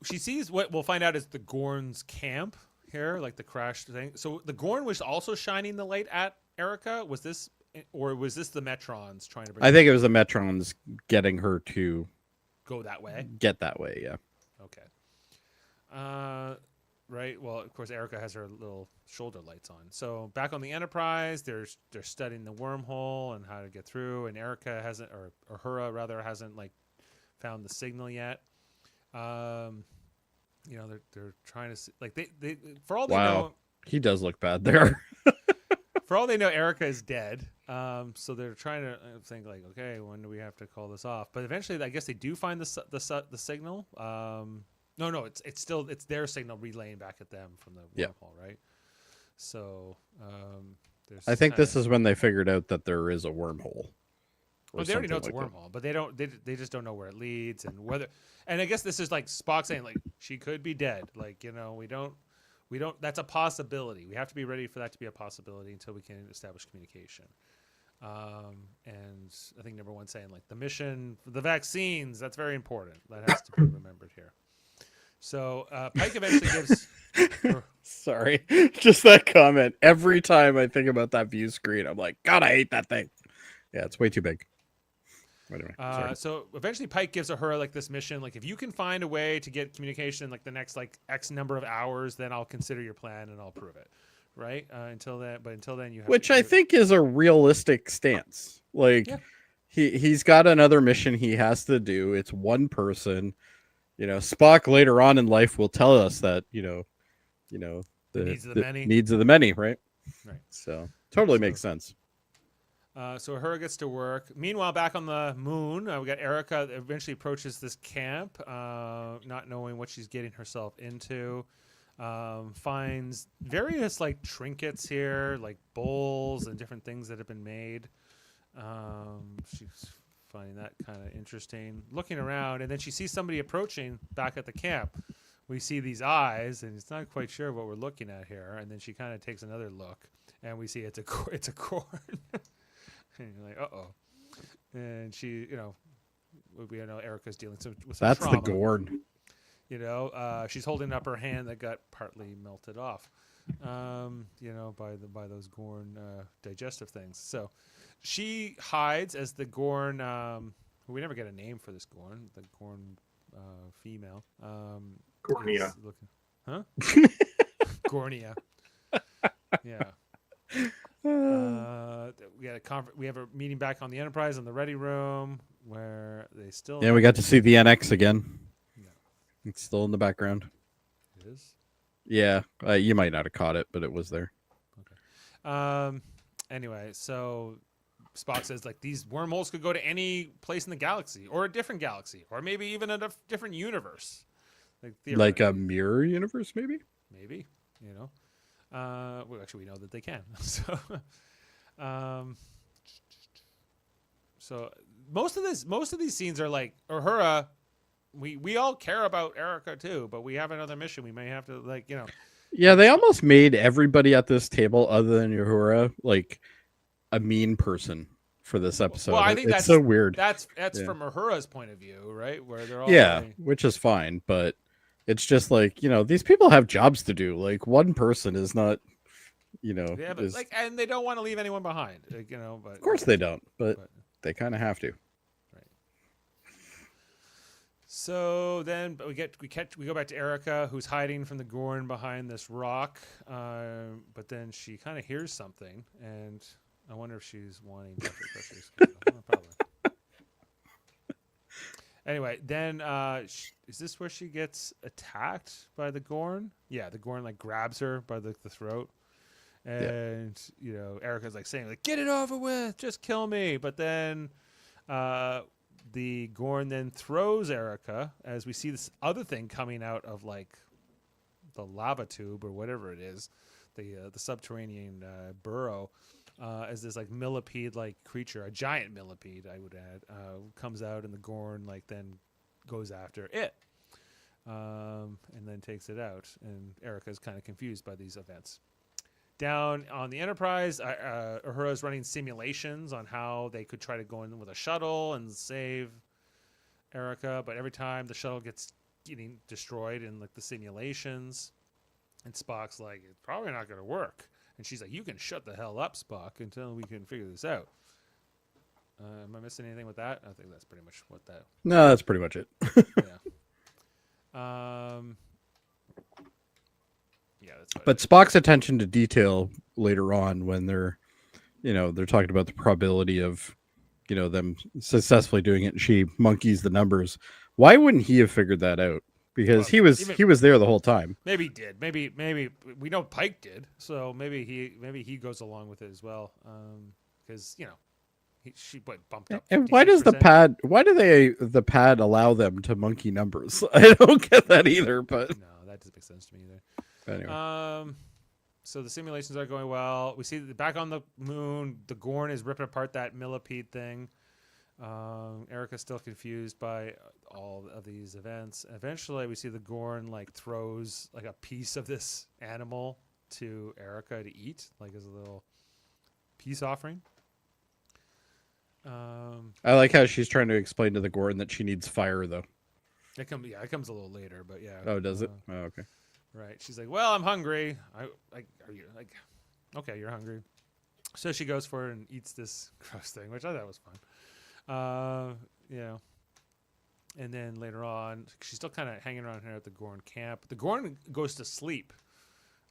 She sees what we'll find out is the Gorn's camp here, like the crash thing. So the Gorn was also shining the light at Erica. Was this the Metrons trying to bring? I think it was the Metrons getting her to go that way. Get that way, yeah. Okay. Right. Well, of course, Erica has her little shoulder lights on. So back on the Enterprise, they're studying the wormhole and how to get through. And Erica hasn't, or Uhura rather, hasn't like found the signal yet. They're trying to see, like they for all they know, he does look bad there. for all they know, Erica is dead. So they're trying to think like, okay, when do we have to call this off? But eventually, I guess they do find the signal. No, it's their signal relaying back at them from the wormhole, right? So I think this is when they figured out that there is a wormhole. Well, they already know it's a wormhole, but they just don't know where it leads and whether. And I guess this is like Spock saying like she could be dead. Like we don't. That's a possibility. We have to be ready for that to be a possibility until we can establish communication. And I think number one saying like the mission, the vaccines. That's very important. That has to be remembered here. So Pike eventually gives. Sorry, just that comment. Every time I think about that view screen, I'm like, God, I hate that thing. Yeah, it's way too big. Anyway, so eventually Pike gives Uhura like this mission. Like, if you can find a way to get communication in like the next like X number of hours, then I'll consider your plan and I'll prove it. Right? Until then, you have. Which I think is a realistic stance. Like, he's got another mission he has to do. It's one person. Spock later on in life will tell us that the needs of the many. Needs of the many, right? Right. So totally makes sense. So Uhura gets to work. Meanwhile, back on the moon, we got Erica eventually approaches this camp, not knowing what she's getting herself into. Finds various like trinkets here, like bowls and different things that have been made. She's finding that kind of interesting. Looking around, and then she sees somebody approaching back at the camp. We see these eyes, and it's not quite sure what we're looking at here. And then she kind of takes another look, and we see it's a Gorn. And you're like, uh-oh. And she, we know Erica's dealing with some That's trauma. the Gorn. She's holding up her hand that got partly melted off, by those Gorn digestive things. So she hides as the Gorn. We never get a name for this Gorn. The Gorn female. Gornia. Huh? Gornia. Yeah. We have a meeting back on the Enterprise in the Ready Room where they still. Yeah, we got to see the NX again. No. It's still in the background. It is. Yeah, you might not have caught it, but it was there. Okay. Anyway, so Spock says like these wormholes could go to any place in the galaxy, or a different galaxy, or maybe even a different universe. Like a mirror universe, maybe. Maybe, well, actually, we know that they can. So most of these scenes are like Uhura. We all care about Erica too, but we have another mission. We may have to Yeah, they almost made everybody at this table, other than Uhura, like a mean person for this episode. Well, I think that's so weird. That's from Uhura's point of view, right? Where they're all which is fine, but it's just like these people have jobs to do. Like one person is not, Yeah, but and they don't want to leave anyone behind, But of course they don't, but they kind of have to. Right. So then, we go back to Erica, who's hiding from the Gorn behind this rock. But then she kind of hears something, and I wonder if she's wanting Dr. Crusher's. Probably. Anyway, then is this where she gets attacked by the Gorn? Yeah, the Gorn grabs her by the throat, and Erica's saying get it over with, just kill me. But then The Gorn then throws Erica as we see this other thing coming out of like the lava tube or whatever it is, the subterranean burrow, as this like millipede like creature, a giant millipede I would add, comes out, and the Gorn like then goes after it, and then takes it out, and Erica is kind of confused by these events. Down on the Enterprise, Uhura is running simulations on how they could try to go in with a shuttle and save Erica, but every time the shuttle gets getting destroyed in like the simulations, and Spock's like, it's probably not going to work. And she's like, you can shut the hell up, Spock, until we can figure this out. Am I missing anything with that? I think that's pretty much what that... No, that's pretty much it. Yeah. Yeah, that's But Spock's attention to detail later on, when they're talking about the probability of, them successfully doing it, and she monkeys the numbers. Why wouldn't he have figured that out? Because he was there the whole time. Maybe he did. Maybe we know Pike did. So maybe he goes along with it as well. Because she bumped up. And why does the pad? Why do the pad allow them to monkey numbers? I don't get that either. But no, that doesn't make sense to me either. Anyway. So the simulations are going well. We see back on the moon, the Gorn is ripping apart that millipede thing. Erica's still confused by all of these events. Eventually, we see the Gorn like throws like a piece of this animal to Erica to eat, like as a little peace offering. I like how she's trying to explain to the Gorn that she needs fire, though. It comes a little later, but yeah. Oh, does it? Oh, okay. Right. She's like, well, I'm hungry. Are you like, okay, you're hungry. So she goes for it and eats this gross thing, which I thought was fun. And then later on, she's still kind of hanging around here at the Gorn camp. The Gorn goes to sleep,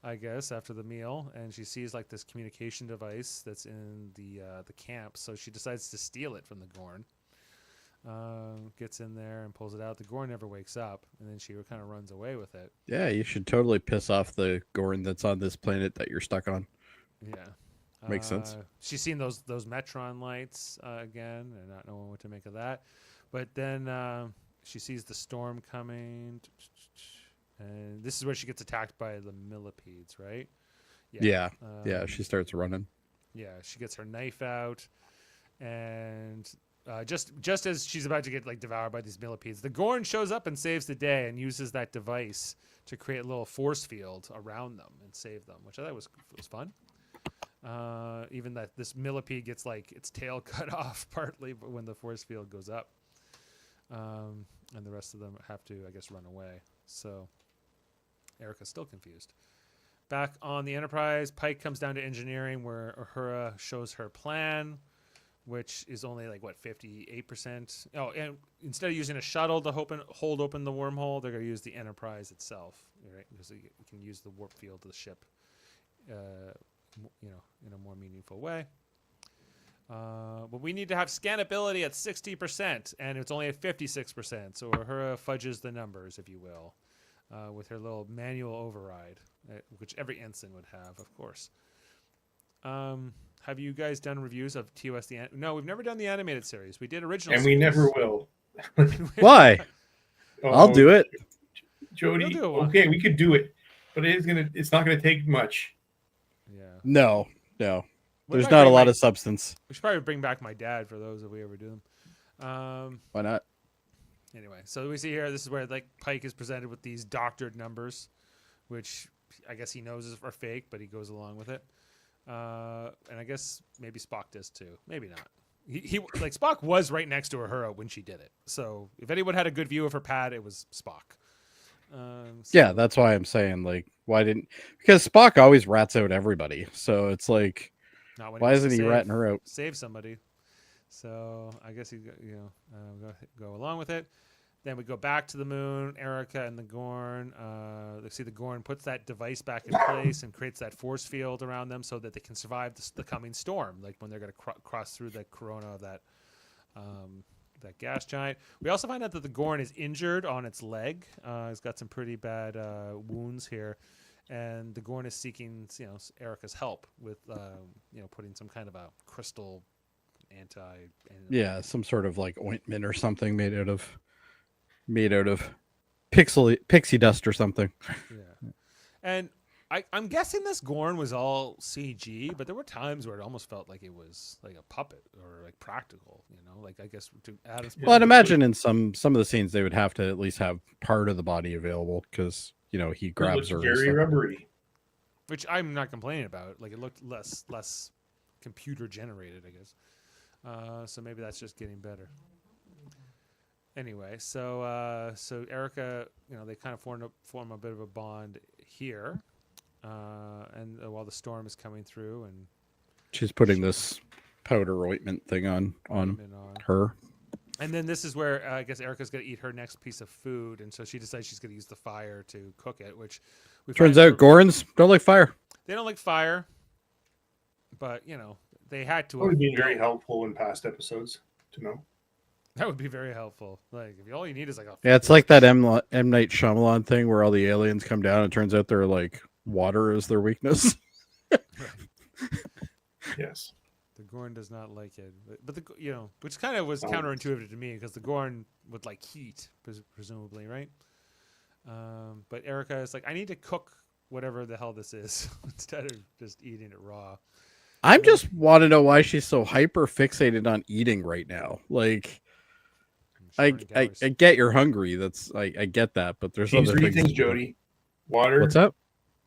I guess, after the meal, and she sees like this communication device that's in the camp. So she decides to steal it from the Gorn. Gets in there and pulls it out. The Gorn never wakes up, and then she kind of runs away with it. Yeah, you should totally piss off the Gorn that's on this planet that you're stuck on. Yeah. Makes sense. She's seen those Metron lights again, and not knowing what to make of that. But then she sees the storm coming, and this is where she gets attacked by the millipedes, right? Yeah. She starts running. Yeah, she gets her knife out, and just as she's about to get like devoured by these millipedes, the Gorn shows up and saves the day and uses that device to create a little force field around them and save them, which I thought was fun. Even that this millipede gets like its tail cut off partly when the force field goes up, and the rest of them have to, I guess, run away. So Erica's still confused. Back on the Enterprise, Pike comes down to engineering, where Uhura shows her plan, which is only like 58%. Oh, and instead of using a shuttle to hold open the wormhole, they're going to use the Enterprise itself, right? Because you can use the warp field of the ship, in a more meaningful way. But we need to have scannability at 60%, and it's only at 56%. So Uhura fudges the numbers, if you will, with her little manual override, which every ensign would have, of course. Have you guys done reviews of TOS? No, we've never done the animated series. We did original, and we never will. Why? I'll do it. Jody. Okay, we could do it, but it's not gonna take much. Yeah. No. There's not a lot of substance. We should probably bring back my dad for those if we ever do them. Why not? Anyway, so we see here, this is where like Pike is presented with these doctored numbers, which I guess he knows are fake, but he goes along with it. And I guess maybe Spock does too. Maybe not. He like Spock was right next to Uhura when she did it. So if anyone had a good view of her pad, it was Spock. Yeah, that's why I'm saying, like, because Spock always rats out everybody. So it's like, why isn't he ratting her out? Save somebody. So I guess he go along with it. Then we go back to the moon, Erica and the Gorn. Let's see, the Gorn puts that device back in place and creates that force field around them so that they can survive the coming storm, like when they're going to cross through the corona of that gas giant. We also find out that the Gorn is injured on its leg. It's got some pretty bad wounds here. And the Gorn is seeking, Erica's help with, putting some kind of a crystal Yeah, some sort of like ointment or something made out of pixie dust or something. Yeah. And I'm guessing this Gorn was all CG, but there were times where it almost felt like it was like a puppet or like practical, like I guess to add Well, I'd imagine in some of the scenes they would have to at least have part of the body available because he grabs her. Very rubbery. Which I'm not complaining about. Like it looked less computer generated, I guess. So maybe that's just getting better. Anyway, so Erica, they kind of form a bit of a bond here, and while the storm is coming through, and she's putting this powder ointment thing on her. And then this is where I guess Erica's going to eat her next piece of food, and so she decides she's going to use the fire to cook it, which turns out Gorns don't like fire. They don't like fire, but they had to. That would be very helpful in past episodes to know. That would be very helpful. Like if all you need is like a it's like that M. Night Shyamalan thing where all the aliens come down and it turns out they're like water is their weakness. Yes. The Gorn does not like it, but which kind of was counterintuitive to me because the Gorn would like heat, presumably, right? But Erica is like, I need to cook whatever the hell this is instead of just eating it raw. I just want to know why she's so hyper fixated on eating right now. Like, I get you're hungry. I get that, but there's other three things, Jody. Water. What's up?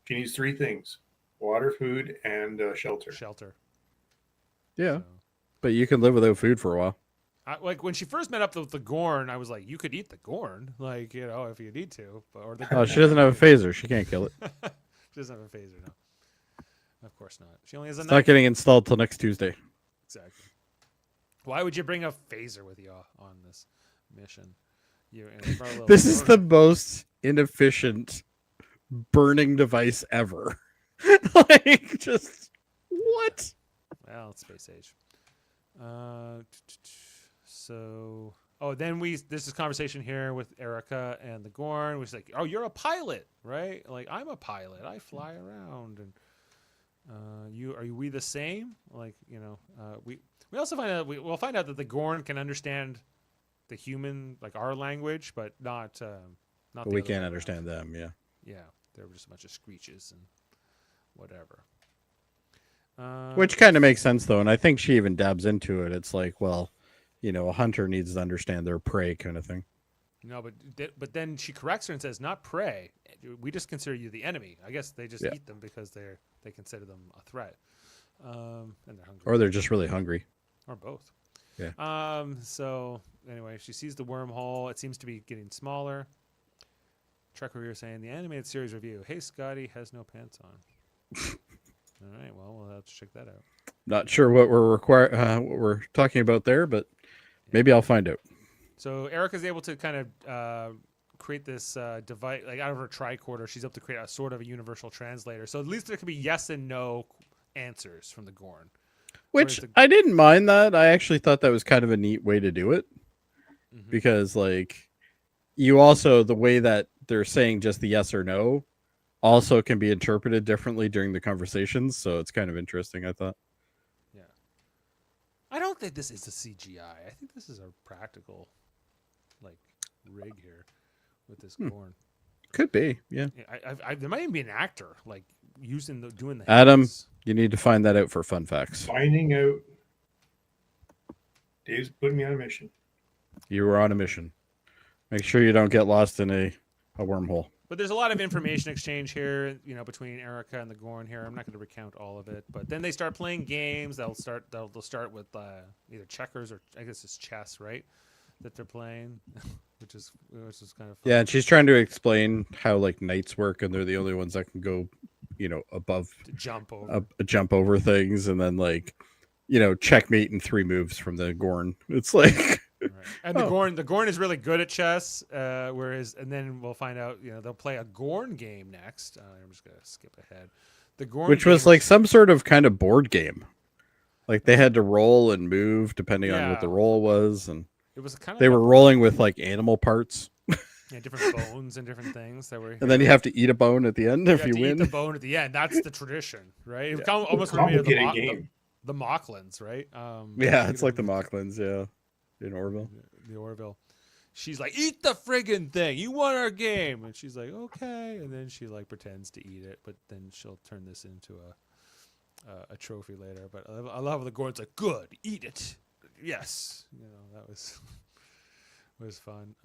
She needs three things: water, food, and shelter. Shelter. Yeah, but you can live without food for a while. Like when she first met up with the Gorn, I was like, you could eat the Gorn, like if you need to. She doesn't have a phaser. She can't kill it. She doesn't have a phaser, no. Of course not. She only has a It's knife. not getting installed till next Tuesday. Exactly. Why would you bring a phaser with you on this mission? This is the most inefficient burning device ever. Like, just what? Well, it's space age. Then there's this conversation here with Erica and the Gorn, which is like, oh, you're a pilot, right? Like, I'm a pilot. I fly around, and are we the same? Like, we also find out we'll find out that the Gorn can understand the human, like our language, but not. But we can't understand them. Yeah. Yeah, they're just a bunch of screeches and whatever. Which kind of makes sense, though, and I think she even dabs into it. It's like, well, a hunter needs to understand their prey, kind of thing. No, but then she corrects her and says, "Not prey. We just consider you the enemy." I guess they just eat them because they consider them a threat, and they're hungry, or they're just really hungry, or both. Yeah. So anyway, she sees the wormhole. It seems to be getting smaller. Truck reviewer saying the animated series review. Hey, Scotty has no pants on. All right, well, we'll have to check that out. Not sure what we're talking about there, but maybe I'll find out. So Erica's able to kind of create this device, like out of her tricorder. She's able to create a sort of a universal translator. So at least there could be yes and no answers from the Gorn. Which I didn't mind that. I actually thought that was kind of a neat way to do it. Mm-hmm. Because, like, you also, the way that they're saying just the yes or no also can be interpreted differently during the conversations. So it's kind of interesting, I thought. Yeah. I don't think this is a CGI. I think this is a practical, like, rig here with this Gorn. Could be, yeah. There might even be an actor, like, doing the Adam, hands. you need to find that out for fun facts. Finding out. Dave's putting me on a mission. You were on a mission. Make sure you don't get lost in a wormhole. But there's a lot of information exchange here, between Erica and the Gorn here. I'm not going to recount all of it, but then they start playing games. They'll start with either checkers or I guess it's chess, right? That they're playing, which is kind of fun. Yeah, and she's trying to explain how like knights work, and they're the only ones that can go, above to jump over things, and then like, checkmate in 3 moves from the Gorn. It's like. Right. And the Gorn is really good at chess, and then we'll find out, they'll play a Gorn game next. I'm just going to skip ahead. The Gorn Which was like some sort of kind of board game. Like they had to roll and move depending on what the roll was. And it was kind of they were rolling with like animal parts. Yeah, different bones and different things that were. And then you have to eat a bone at the end if you win. Eat the bone at the end. That's the tradition, right? It almost reminded me of the Mocklins, right? Yeah, it's like the Mocklins, yeah, in Orville. The Orville. She's like, eat the friggin' thing. You won our game. And she's like, okay. And then she like pretends to eat it, but then she'll turn this into a trophy later. But I love the Gordon's like, good, eat it. Yes. You know, that was fun.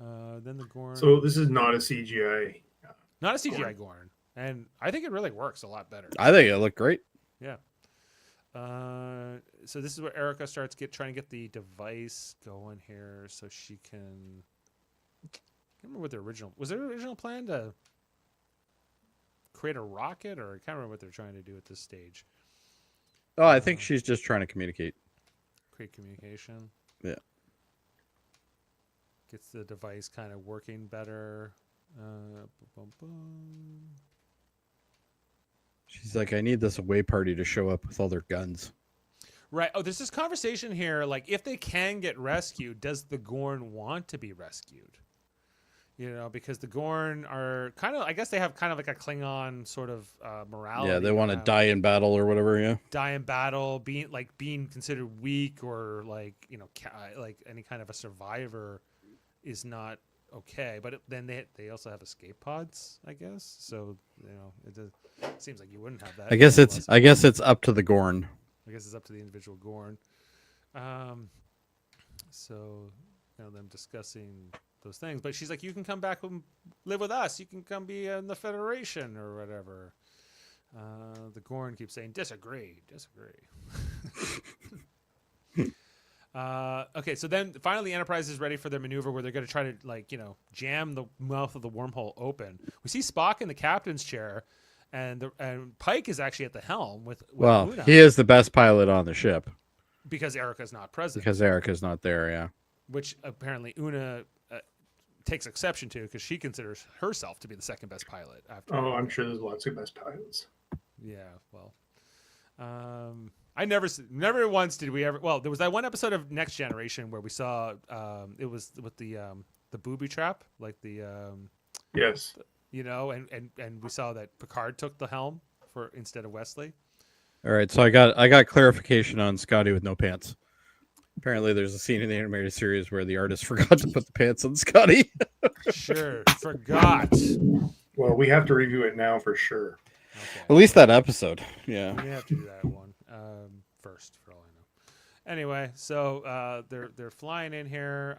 Then the Gorn. So this is not a CGI. Not a CGI Gorn. And I think it really works a lot better. I think it looked great. Yeah. So this is where Erica starts trying to get the device going here so she can. I can't remember what was their original plan to create a rocket, or I can't remember what they're trying to do at this stage. Oh, I think she's just trying to communicate. Create communication. Yeah. Gets the device kind of working better. Boom, boom. She's like, I need this away party to show up with all their guns. Right. Oh, there's this conversation here. Like, if they can get rescued, does the Gorn want to be rescued? You know, because the Gorn are kind of, I guess they have kind of like a Klingon sort of morality. Yeah, they want to die in battle or whatever, yeah. Die in battle, being considered weak, or like, you know, like any kind of a survivor is not okay. But then they also have escape pods, I guess. So, you know, it seems like you wouldn't have that. I guess it's up to the Gorn. I guess it's up to the individual Gorn. So, you know, them discussing those things, but she's like, you can come back and live with us. You can come be in the Federation or whatever. The Gorn keeps saying, disagree. Okay, so then finally the Enterprise is ready for their maneuver where they're going to try to, like, you know, jam the mouth of the wormhole open. We see Spock in the captain's chair, and Pike is actually at the helm with Una, he is the best pilot on the ship. Because Erica's not present. Because Erica's not there, yeah. Which apparently Una takes exception to, because she considers herself to be the second best pilot. Oh, I'm sure there's lots of best pilots. Yeah, well, I never once did we ever. Well, there was that one episode of Next Generation where we saw it was with the booby trap, like the yes, you know, and we saw that Picard took the helm instead of Wesley. All right, so I got clarification on Scotty with no pants. Apparently, there's a scene in the animated series where the artist forgot to put the pants on Scotty. Sure, forgot. Well, we have to review it now for sure. Okay. At least that episode. Yeah. We have to do that one first, for all I know. Anyway, so they're flying in here.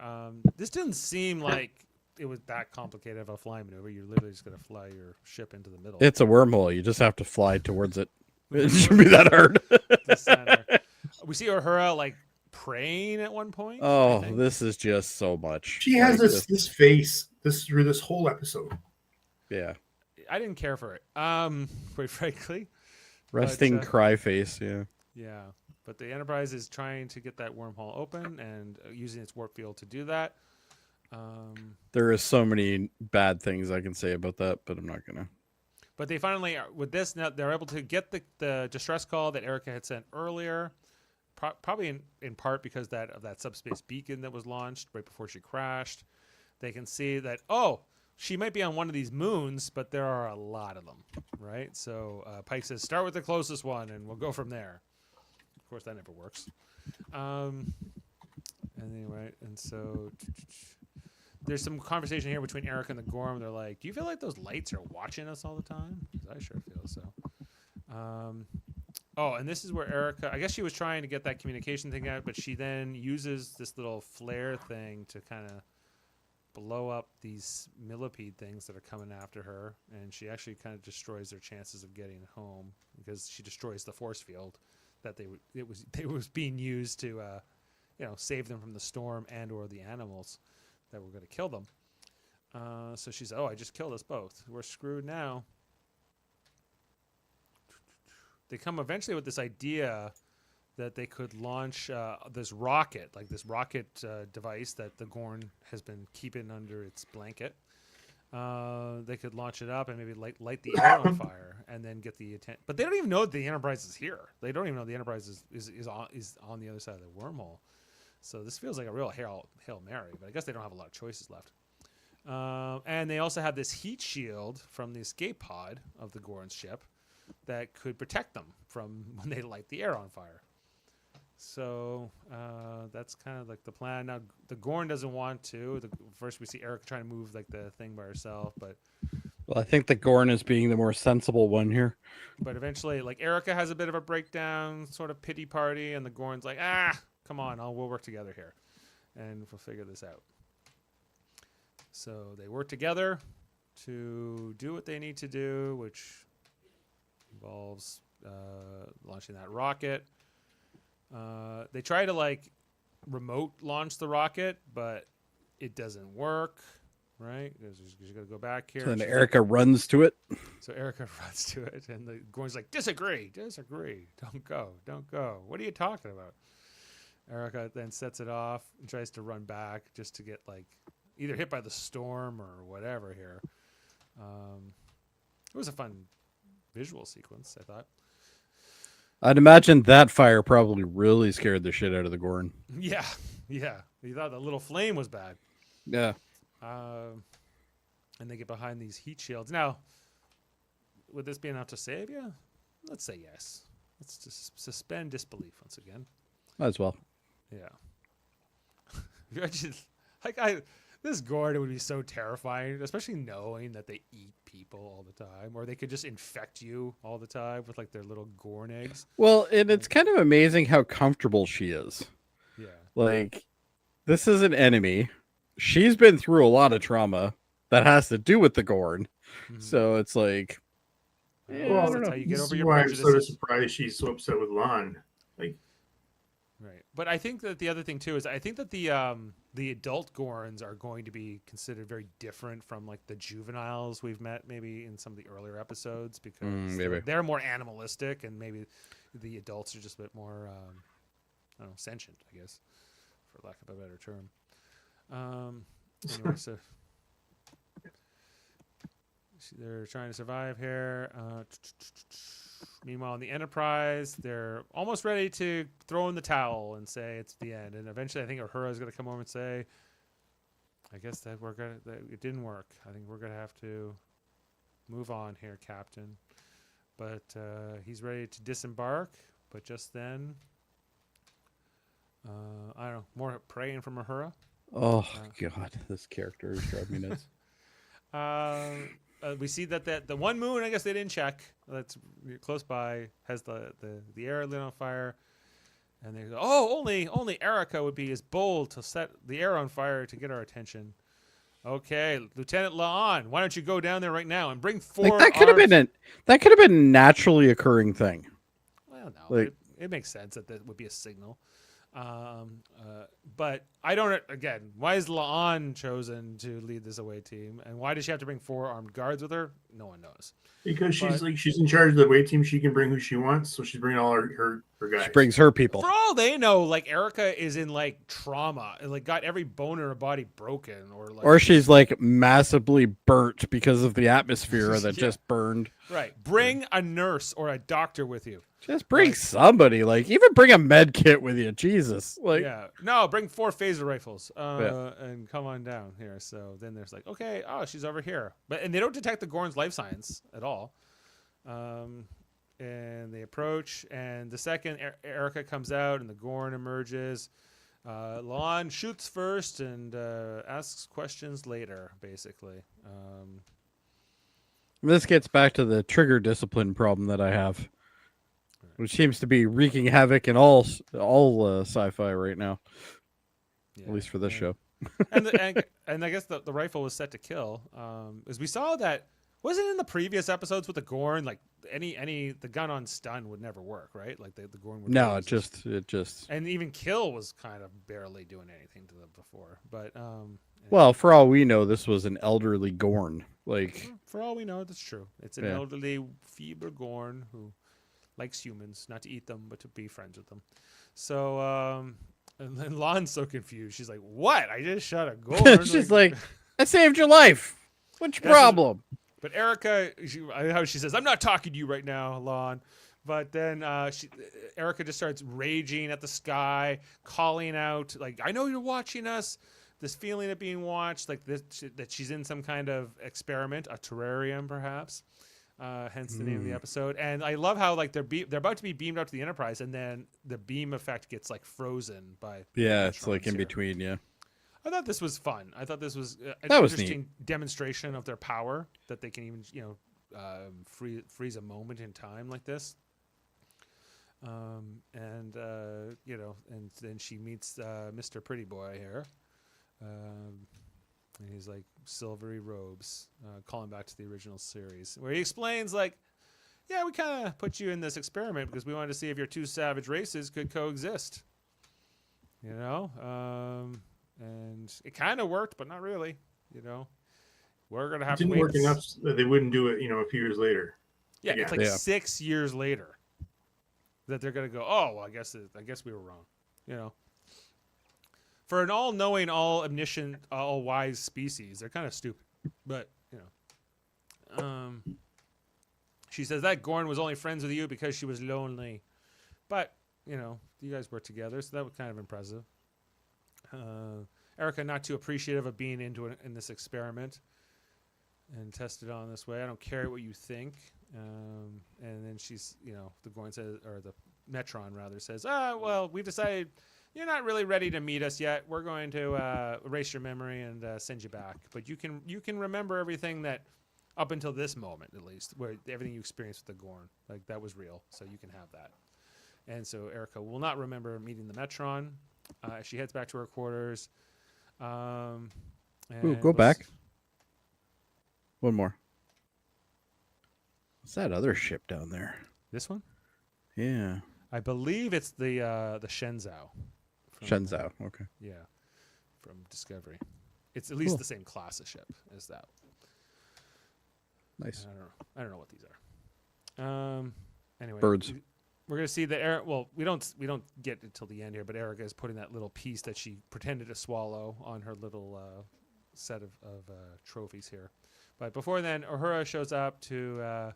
This didn't seem like it was that complicated of a flying maneuver. You're literally just going to fly your ship into the middle. It's a wormhole. You just have to fly towards it. It shouldn't be that hard. We see Uhura like praying at one point. Oh, this is just so much. She has this face through this whole episode. Yeah. I didn't care for it. Quite frankly. Resting cry face, yeah. Yeah. But the Enterprise is trying to get that wormhole open and using its warp field to do that. There is so many bad things I can say about that, but I'm not gonna. But they finally, with this, now they're able to get the distress call that Erica had sent earlier, probably in part because of that subspace beacon that was launched right before she crashed. They can see that, she might be on one of these moons, but there are a lot of them, right? So Pike says, start with the closest one, and we'll go from there. Of course, that never works. Anyway, and so there's some conversation here between Erica and the Gorm. They're like, do you feel like those lights are watching us all the time? 'Cause I sure feel so. And this is where Erica, I guess she was trying to get that communication thing out, but she then uses this little flare thing to kind of blow up these millipede things that are coming after her, and she actually kind of destroys their chances of getting home because she destroys the force field that it was being used to save them from the storm and or the animals that were going to kill them. So she said, I just killed us both. We're screwed now. They come eventually with this idea that they could launch this rocket device that the Gorn has been keeping under its blanket. They could launch it up and maybe light the air on fire and then get the attention. But they don't even know that the Enterprise is here. They don't even know the Enterprise is on the other side of the wormhole. So this feels like a real Hail Mary, but I guess they don't have a lot of choices left. And they also have this heat shield from the escape pod of the Gorn's ship that could protect them from when they light the air on fire. So that's kind of like the plan. Now the Gorn doesn't want to. First we see Erica trying to move like the thing by herself, but Well, I think the Gorn is being the more sensible one here. eventually like Erica has a bit of a breakdown, sort of pity party, and the Gorn's like, come on, we'll work together here, and we'll figure this out. So they work together to do what they need to do, which involves launching that rocket. They try to like remote launch the rocket, but it doesn't work, right? You got to go back here. So then She's Erica runs to it. So Erica runs to it, and the Gorn's like, disagree. Don't go. What are you talking about? Erica then sets it off and tries to run back just to get like either hit by the storm or whatever here. It was a fun visual sequence, I thought. I'd imagine that fire probably really scared the shit out of the Gorn. Yeah. You thought the little flame was bad. Yeah. And they get behind these heat shields. Now, would this be enough to save you? Let's say yes. Let's just suspend disbelief once again. Might as well. Yeah. This Gorn would be so terrifying, especially knowing that they eat people all the time, or they could just infect you all the time with like their little Gorn eggs. Well, and it's kind of amazing how comfortable she is. Yeah. Like, this is an enemy. She's been through a lot of trauma that has to do with the Gorn. Mm-hmm. So it's like, Well, I don't that's know. how you get This over is your why I'm prejudices. sort of surprised she's so upset with Lon. Like, Right. But I think that the other thing too is I think that the adult Gorns are going to be considered very different from like the juveniles we've met maybe in some of the earlier episodes, because maybe. they're more animalistic, and maybe the adults are just a bit more I don't know, sentient, I guess, for lack of a better term. Anyway, so they're trying to survive here. Meanwhile, in the Enterprise, they're almost ready to throw in the towel and say it's the end. And eventually, I think Uhura is going to come over and say, "I guess that it didn't work. I think we're going to have to move on here, Captain." But he's ready to disembark. But just then, I don't know, more praying from Uhura. oh, God, this character is driving me nuts. We see that the one moon, I guess they didn't check, that's close by, has the air lit on fire, and they go, "Oh, only Erica would be as bold to set the air on fire to get our attention." Okay, Lieutenant La'an, why don't you go down there right now and bring four? Like, that could have been a naturally occurring thing. Well, no, Like, it makes sense that would be a signal. But I don't, again, why is La'an chosen to lead this away team, and why does she have to bring 4 armed guards with her? No one knows. because she's in charge of the away team, she can bring who she wants, so she's bringing all her guys. she brings her people. For all they know, like Erica is in like trauma and like got every bone in her body broken, Or she's like massively burnt because of the atmosphere that Yeah. just burned. Right. Bring a nurse or a doctor with you. Just bring somebody. Like, even bring a med kit with you. Jesus. Like, Yeah. No, bring 4 phaser rifles Yeah. and come on down here. So then there's like, okay, she's over here. And they don't detect the Gorn's life signs at all. And they approach, and the second Erica comes out and the Gorn emerges, La'an shoots first and asks questions later, basically. this gets back to the trigger discipline problem that I have, which seems to be wreaking havoc in all sci-fi right now, Yeah, at least for this show. and I guess the rifle was set to kill. As we saw that, wasn't in the previous episodes with the Gorn, like the gun on stun would never work, right? Like the Gorn would. No, lose. it just. And even kill was kind of barely doing anything to them before. But Well, for all we know, this was an elderly Gorn. Like, for all we know, that's true. It's an Yeah. elderly, feeble Gorn who likes humans, not to eat them, but to be friends with them. So, and then Lon's so confused. She's like, "What? I just shot a Gorn." she's like, I saved your life. What's your problem? But Erica, how she says, "I'm not talking to you right now, Lon." But then Erica just starts raging at the sky, calling out, like, "I know you're watching us." This feeling of being watched, like this, that she's in some kind of experiment, a terrarium perhaps. hence the name of the episode. And I love how like they're about to be beamed out to the Enterprise, and then the beam effect gets like frozen by it's like in here. between. Yeah, I thought this was fun. I thought this was an That was interesting demonstration of their power, that they can even freeze a moment in time like this. And then she meets Mr. Pretty Boy here. And he's like silvery robes, calling back to the original series, where he explains like, yeah, we kind of put you in this experiment because we wanted to see if your two savage races could coexist. And it kind of worked, but not really. We're gonna have It didn't to wait. work enough that they wouldn't do it. A few years later. Yeah, it's like Yeah. 6 years later that they're gonna go, oh, well, I guess we were wrong. For an all-knowing, all-omniscient, all-wise species, they're kind of stupid. But she says that Gorn was only friends with you because she was lonely. But you guys worked together, so that was kind of impressive. Erica not too appreciative of being in this experiment and tested on this way. I don't care what you think. And then she's, the Gorn says, or the Metron rather says, well, we've decided you're not really ready to meet us yet. We're going to erase your memory and send you back. But you can remember everything that up until this moment, at least, where everything you experienced with the Gorn, like that was real. So you can have that. And so Erica will not remember meeting the Metron. She heads back to her quarters. Go back. One more. What's that other ship down there? This one? Yeah. I believe it's the Shenzhou. Shenzhou. Okay. Yeah, from Discovery. It's at least the same class of ship as that. Nice. I don't know what these are. Anyway, Birds. We're gonna see the well, we don't get until the end here, but Erica is putting that little piece that she pretended to swallow on her little set of trophies here. But before then, Uhura shows up to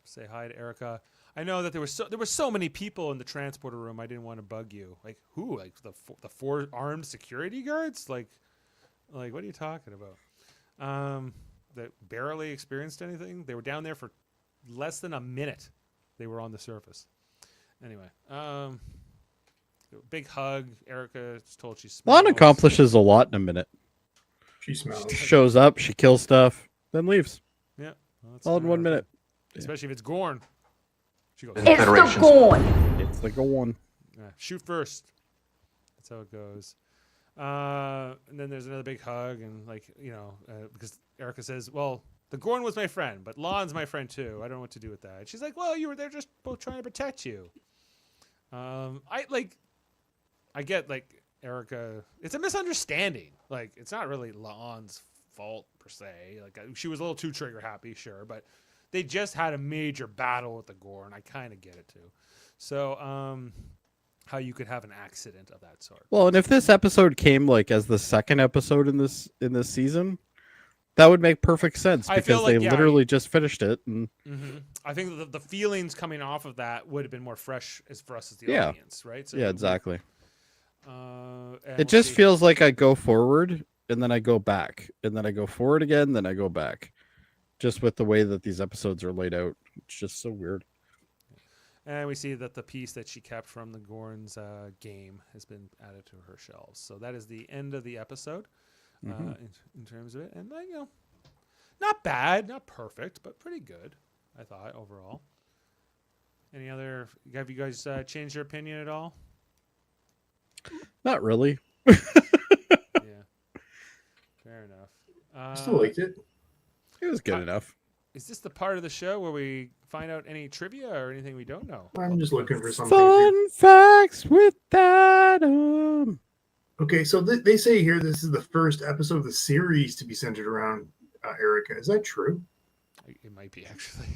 say hi to Erica. I know that there were so many people in the transporter room. I didn't want to bug you. Like who? Like the four armed security guards? Like what are you talking about? That barely experienced anything. They were down there for less than a minute. They were on the surface. Anyway, big hug. Erica is told she smells. Lon accomplishes a lot in a minute. She smells. She shows up, she kills stuff, then leaves. Yeah, well, that's All in 1 minute. Especially if it's Gorn. She goes, It's the Gorn. It's like a one. shoot first. That's how it goes. And then there's another big hug, and because Erica says, well, the Gorn was my friend, but Lon's my friend too. I don't know what to do with that. She's like, well, you were there just both trying to protect you. I get Erica. It's a misunderstanding. Like it's not really Lon's fault per se. Like she was a little too trigger happy, sure, but they just had a major battle with the Gorn. I kind of get it too. So how you could have an accident of that sort. Well, and if this episode came as the second episode in this season, that would make perfect sense because they literally just finished it. And I think the feelings coming off of that would have been more fresh for us as the audience, right? So yeah, exactly. It It just feels like I go forward and then I go back, and then I go forward again, then I go back. Just with the way that these episodes are laid out, it's just so weird. And we see that the piece that she kept from the Gorn's game has been added to her shelves. So that is the end of the episode in terms of it. And, not bad, not perfect, but pretty good, I thought, overall. Have you guys changed your opinion at all? Not really. Yeah. Fair enough. I still liked it. It was good enough. Is this the part of the show where we find out any trivia or anything we don't know? I'm just looking for something. Fun facts with Adam. Okay, so they say here this is the first episode of the series to be centered around Erica. Is that true? It might be, actually.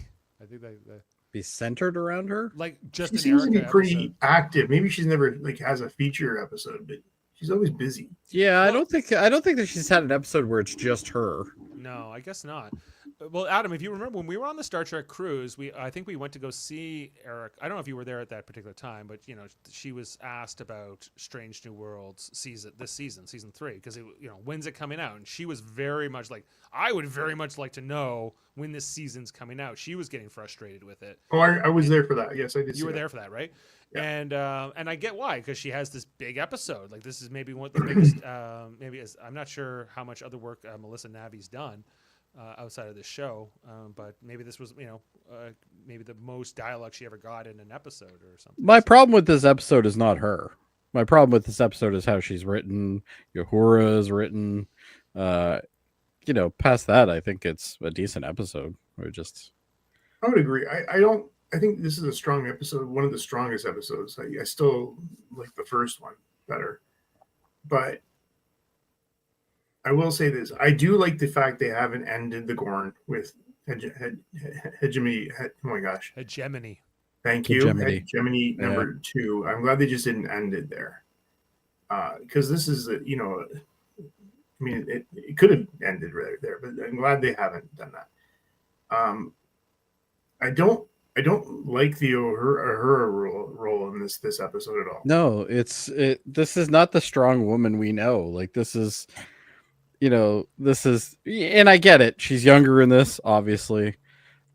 I think that Be centered around her? just She an seems to be Erica pretty episode. active. Maybe she's never has a feature episode, but she's always busy. Yeah, I don't think that she's had an episode where it's just her. No, I guess not. Well, Adam, if you remember when we were on the Star Trek cruise, I think we went to go see Eric. I don't know if you were there at that particular time, but she was asked about Strange New Worlds season 3, because when's it coming out? And she was very much like, I would very much like to know when this season's coming out. She was getting frustrated with it. Oh, I was there for that. Yes, I did. You were there for that, right? Yeah. And I get why, because she has this big episode. Like, this is maybe one of the biggest. I'm not sure how much other work Melissa Navi's done outside of this show, but maybe this was maybe the most dialogue she ever got in an episode or something. My problem with this episode is not her. My problem with this episode is how she's written. Uhura is written. Past that, I think it's a decent episode. I would agree. I think this is a strong episode, one of the strongest episodes. I still like the first one better, but I will say this: I do like the fact they haven't ended the Gorn with hegemony. Oh my gosh, Hegemony. Thank you, Hegemony number 2. I'm glad they just didn't end it there, because this is it could have ended right there, but I'm glad they haven't done that. I don't like the Uhura role in this episode at all. No, this is not the strong woman we know. Like, this is, and I get it. She's younger in this, obviously,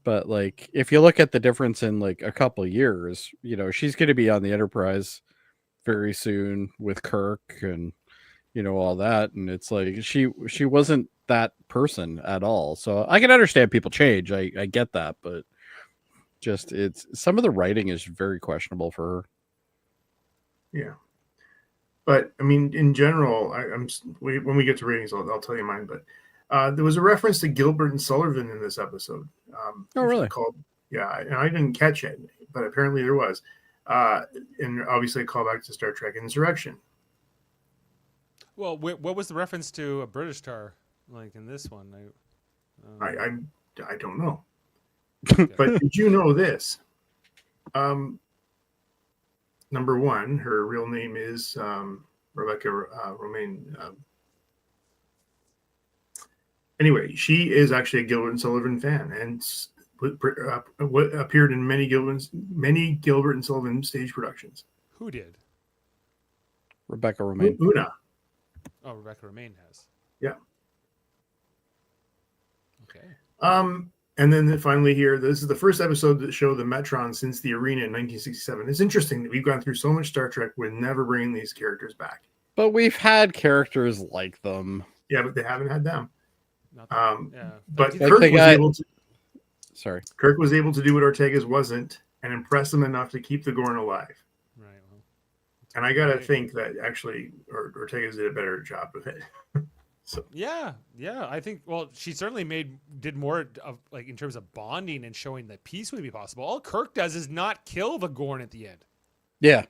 but like, if you look at the difference in like a couple of years, she's going to be on the Enterprise very soon with Kirk and all that, and it's like she wasn't that person at all. So I can understand people change. I get that, but just some of the writing is very questionable for her. Yeah, but I mean, in general, when we get to ratings, I'll tell you mine. But there was a reference to Gilbert and Sullivan in this episode. Oh, really? Yeah, and I didn't catch it, but apparently there was. And obviously a callback to Star Trek Insurrection. Well, what was the reference to a British tar like in this one? I don't know. But did you know this? Number one, her real name is Rebecca Romaine. Anyway, she is actually a Gilbert and Sullivan fan, and appeared in many Gilbert and Sullivan stage productions. Who did? Rebecca Romaine. Una. Oh, Rebecca Romaine has. Yeah. Okay. And then finally here, this is the first episode that showed the Metron since the arena in 1967. It's interesting that we've gone through so much Star Trek with never bringing these characters back. But we've had characters like them. Yeah, but they haven't had them. Yeah. But Like Kirk was able to. Sorry. Kirk was able to do what Ortega's wasn't, and impress him enough to keep the Gorn alive. Right. Well, and I gotta think that actually Ortega's did a better job of it. So yeah. I think. Well, she certainly did more of like in terms of bonding and showing that peace would be possible. All Kirk does is not kill the Gorn at the end. Yeah.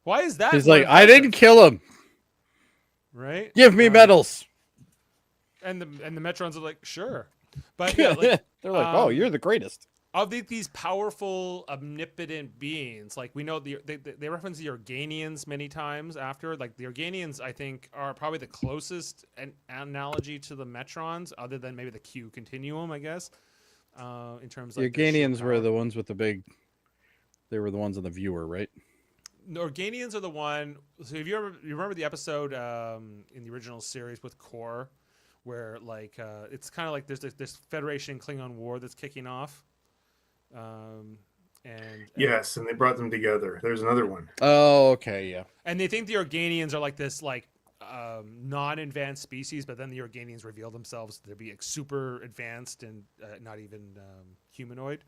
Why is that? He's like, I didn't kill him. Right. Give me medals. And the Metrons are like, sure, but yeah, like, they're like, oh, you're the greatest. Of these powerful, omnipotent beings, like we know they reference the Organians many times after. Like the Organians, I think, are probably the closest analogy to the Metrons, other than maybe the Q continuum, I guess. In terms of the Organians were the ones with the big. They were the ones on the viewer, right? The Organians are the one. So if you remember the episode in the original series with Core, where like it's kind of like there's this Federation Klingon war that's kicking off. Yes, and they brought them together. There's another one. Oh, okay, yeah. And they think the Organians are like this like non-advanced species, but then the Organians reveal themselves to be like super advanced and not even humanoid.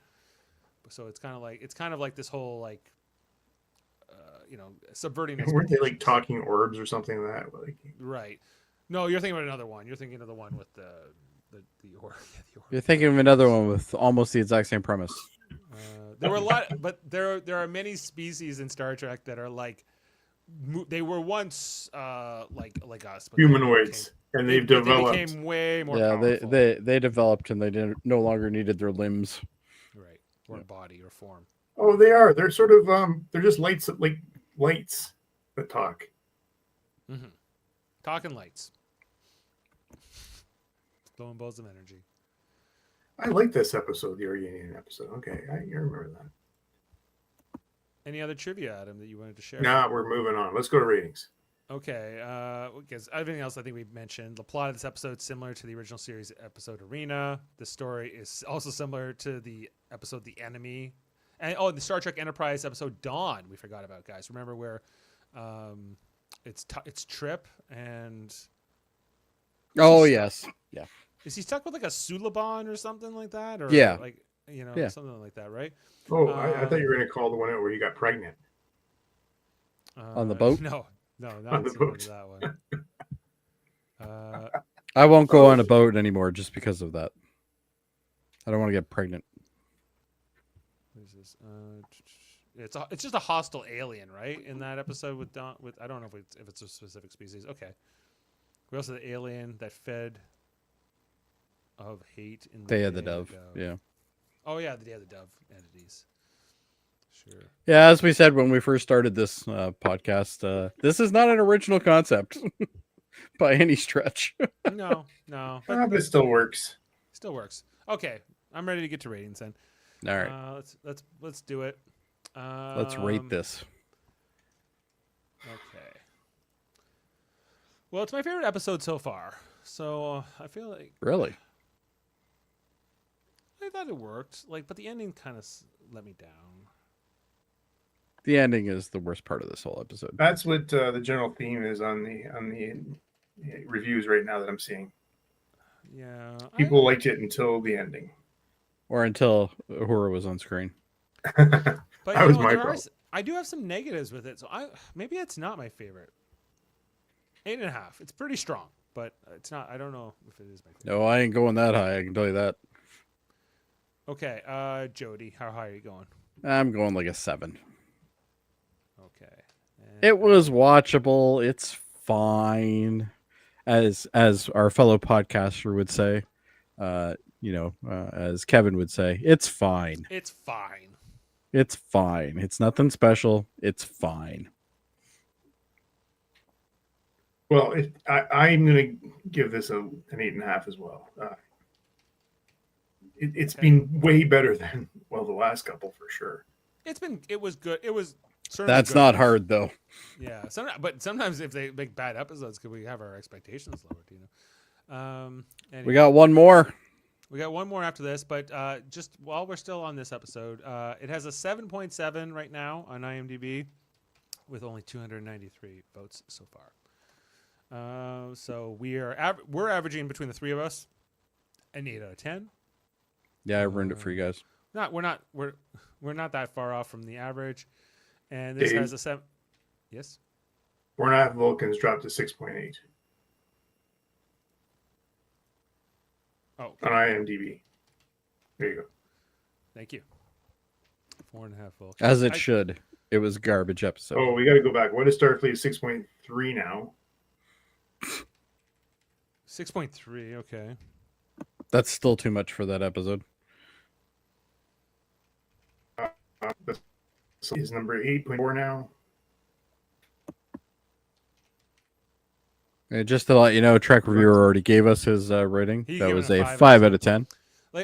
So it's kind of like this whole like subverting. Weren't they like talking orbs or something like that? Like, right. No, you're thinking about another one. You're thinking of the one with the orb. You're thinking of another one with almost the exact same premise. There were a lot, but there are many species in Star Trek that are like they were once like us, but humanoids, and they've developed. They became way more. Yeah, powerful. they developed and they no longer needed their limbs, right, or body or form. Oh, they are. They're sort of they're just lights that talk. Mm-hmm. Talking lights, blowing balls of energy. I like this episode, the Organian episode. Okay, I remember that. Any other trivia, Adam, that you wanted to share? Nah, we're moving on. Let's go to ratings. Okay, because everything else I think we've mentioned. The plot of this episode is similar to the original series episode Arena. The story is also similar to the episode The Enemy. And the Star Trek Enterprise episode Dawn we forgot about, guys. Remember where it's Trip and... Oh, yes. Yeah. Is he stuck with like a Suliban or something like that? Or Yeah. like, Yeah. something like that, right? Oh, I thought you were going to call the one out where he got pregnant. On the boat? No, not On the similar boat. to that one. I won't go on a boat anymore just because of that. I don't want to get pregnant. What is this? It's just a hostile alien, right? In that episode with Don, I don't know if it's a specific species. Okay. We also the alien that fed of hate in the Day of the Dove. Yeah. Oh yeah, the Day of the Dove entities. Sure. Yeah, as we said when we first started this podcast, this is not an original concept by any stretch. No, But it still works. still works. Okay, I'm ready to get to ratings then. All right. Let's do it. Let's rate this. Okay. Well, it's my favorite episode so far. So I feel like Really? I thought it worked. But the ending kind of let me down. The ending is the worst part of this whole episode. That's what the general theme is on the reviews right now that I'm seeing. Yeah. People liked it until the ending. Or until Uhura was on screen. But That was my problem. I do have some negatives with it, so maybe it's not my favorite. 8.5. It's pretty strong, but it's not. I don't know if it is my favorite. No, I ain't going that high. I can tell you that. Okay, Jody, how high are you going? I'm going like a 7. Okay. It was watchable. It's fine, as our fellow podcaster would say. As Kevin would say, it's fine. It's fine. It's fine. It's nothing special. It's fine. Well, I'm going to give this an 8.5 as well. It's been way better than the last couple for sure. It was good. It was certainly That's good. not hard though. Yeah. But sometimes if they make bad episodes, could we have our expectations lowered? Anyway. We got one more. We got one more after this, but just while we're still on this episode, it has a 7.7 right now on IMDb with only 293 votes so far. So we're averaging between the three of us an 8 out of 10. Yeah, I ruined it for you guys. We're not that far off from the average, and this Dave? has a 7. Yes. 4.5 Vulcans dropped to 6.8 Oh, on IMDb. There you go. thank you. 4.5 volts. As it should. It was a garbage episode. Oh, we got to go back. What is Starfleet 6.3 now? 6.3. Okay. That's still too much for that episode. Is number 8.4 now? Just to let you know, Trek Reviewer already gave us his rating. He's That given was it a 5 5 out of 10.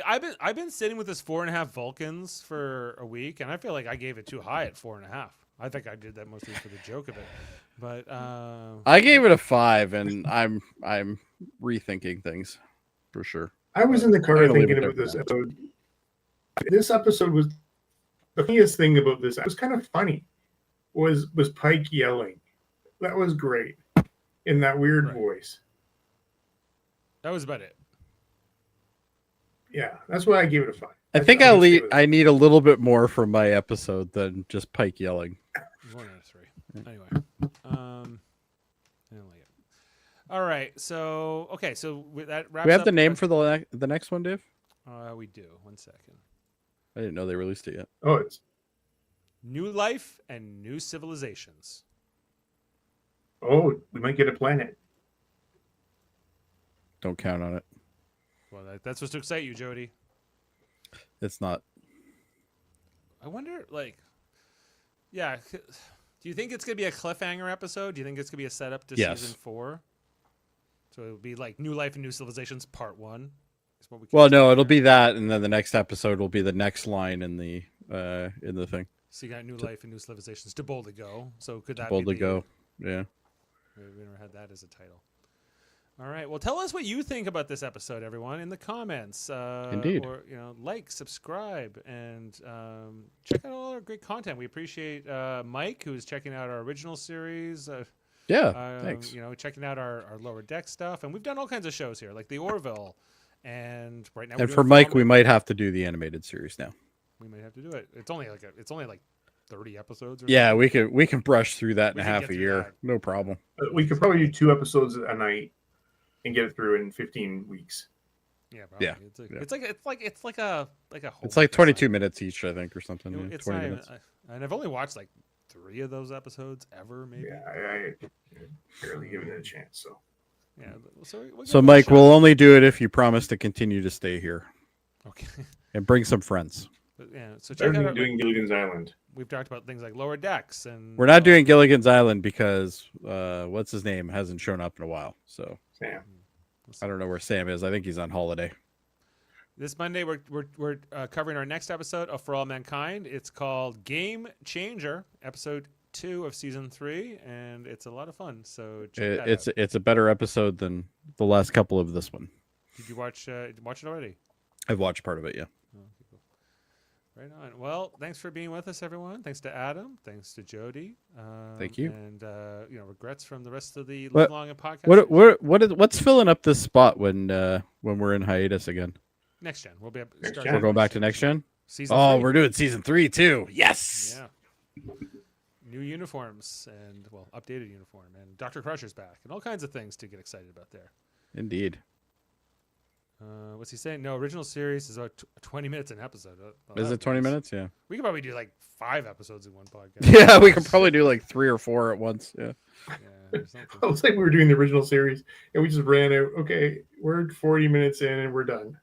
I've been sitting with this 4.5 Vulcans for a week, and I feel like I gave it too high at 4.5. I think I did that mostly for the joke of it, but I gave it a 5, and I'm rethinking things for sure. I was in the car I'm gonna leave thinking it about there this for episode. This episode was the funniest thing about this. It was kind of funny. Was Pike yelling? That was great in that weird Right. voice. that was about it. Yeah, that's why I gave it a 5. I think I need a little bit more from my episode than just Pike yelling. 1 out of 3. Anyway, I don't like it. All right, so with that wraps Do we have up the name for the next one, Dave? we do. 1 second. I didn't know they released it yet. Oh, it's New Life and New Civilizations. we might get a planet. Don't count on it. Well, that's supposed to excite you, Jody. It's not. I wonder, do you think it's gonna be a cliffhanger episode? Do you think it's gonna be a setup to Yes. season 4? So it would be like New Life and New Civilizations Part 1. Is what we Well, keep no, saying it'll here. be that, and then the next episode will be the next line in the thing. So you got New Life and New Civilizations to boldly go. So could that Boldly be the, go. Yeah. We never had that as a title. All right. Well, tell us what you think about this episode, everyone, in the comments. Indeed. Or like, subscribe, and check out all our great content. We appreciate Mike, who is checking out our original series. Yeah. Thanks. Checking out our Lower Deck stuff, and we've done all kinds of shows here, like the Orville, and right now. And for Mike, we might have to do the animated series now. We might have to do it. It's only like 30 episodes. Or Yeah, something. we can brush through that We in can half get a through year. that. No problem. We could probably do 2 episodes a night and get it through in 15 weeks. Yeah, probably. Yeah. It's like a It's like 22 minutes each, I think, or something. Yeah, It's 20 not even, minutes. and I've only watched like 3 of those episodes ever, maybe. Yeah, I barely given it a chance. So Yeah. So, we'll So, give it a Mike, shot. we'll only do it if you promise to continue to stay here Okay. and bring some friends. But, yeah. So better check out. than doing Gilligan's Island. We've talked about things like Lower Decks, and We're not doing Gilligan's Island because what's his name hasn't shown up in a while. So Sam. I don't know where Sam is. I think he's on holiday. This Monday, we're covering our next episode of For All Mankind. It's called Game Changer, episode 2 of season 3, and it's a lot of fun. So check that out. It's a better episode than the last couple of this one. Did you watch it already? I've watched part of it. Yeah. Oh, okay, cool. Right on. Well, thanks for being with us, everyone. Thanks to Adam. Thanks to Jody. Thank you. And regrets from the rest of the What- Live Long and podcast. What's filling up this spot when we're in hiatus again? Next gen. We'll be up. Next start gen. We're going back to next gen. season. Oh, 3. we're doing season 3 too. Yes. Yeah. New uniforms and updated uniform, and Dr. Crusher's back, and all kinds of things to get excited about there. Indeed. What's he saying? No, original series is about 20 minutes an episode. Is it 20 minutes? Yeah. We could probably do like 5 episodes in one podcast. Yeah, we could probably do like 3 or 4 at once. Yeah. Yeah, or something. It was like we were doing the original series and we just ran out. Okay, we're 40 minutes in and we're done.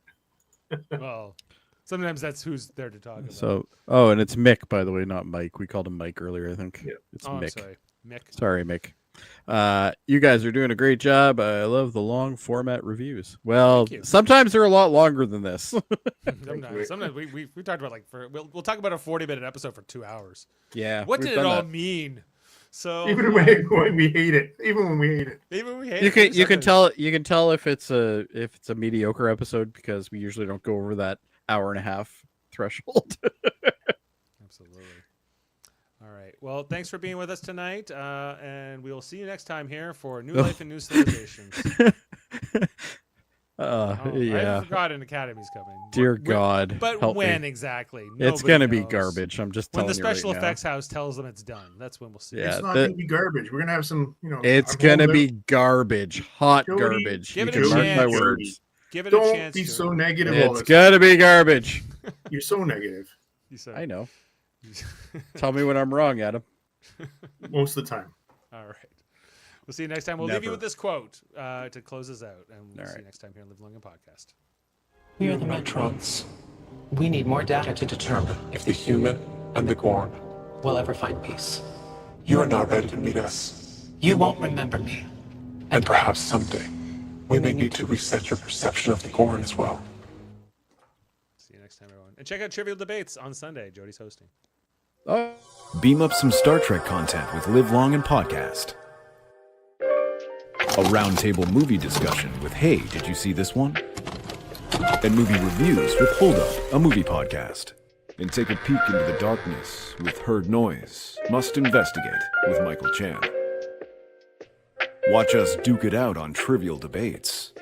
Well, sometimes that's who's there to talk about. So, and it's Mick, by the way, not Mike. We called him Mike earlier, I think. Yeah. It's I'm Mick. sorry, Mick. Sorry, Mick. You guys are doing a great job. I love the long format reviews. Well, Thank you. sometimes they're a lot longer than this. Sometimes we talked about we'll talk about a 40-minute episode for 2 hours. Yeah. What we've did it done all that. mean? So Even when we hate it. Even when we hate it. even we hate You it, can tell if it's a mediocre episode because we usually don't go over that hour and a half threshold. Absolutely. All right. Well, thanks for being with us tonight, and we will see you next time here for New Life and New Civilizations. I yeah. forgot an Academy's coming. Dear When- God. But help when me. exactly? It's Nobody gonna be knows. garbage. I'm just When telling the you right special now. effects house tells them it's done, that's when we'll see. Yeah, It's not the- going to be garbage. We're going to have some, It's I'm gonna holding be garbage. Hot Jody, garbage. give You it can a mark my chance. words. Give it a Don't chance. be Joe. so negative all It's this. gonna be garbage. You're so negative You said. I know. Tell me when I'm wrong, Adam. most of the time. All right. We'll see you next time. We'll leave you Never. with this quote to close us out, and we'll All see right. you next time here on Live Long and Podcast. We are the Metrons. We need more data to determine If the human and the Gorn, we'll ever find peace. you are not ready to meet us. You won't remember me. And perhaps someday, we may need to reset your perception of the Gorn as well. See you next time, everyone. And check out Trivial Debates on Sunday. Jody's hosting. Oh. Beam up some Star Trek content with Live Long and Podcast. A roundtable movie discussion with Hey, did you see this one? And movie reviews with Hold Up, a movie podcast. And take a peek into the darkness with Heard Noise, Must Investigate with Michael Chan. Watch us duke it out on Trivial Debates.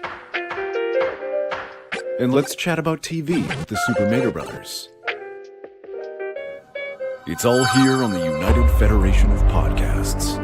And let's chat about TV with the Super Mario Brothers. It's all here on the United Federation of Podcasts.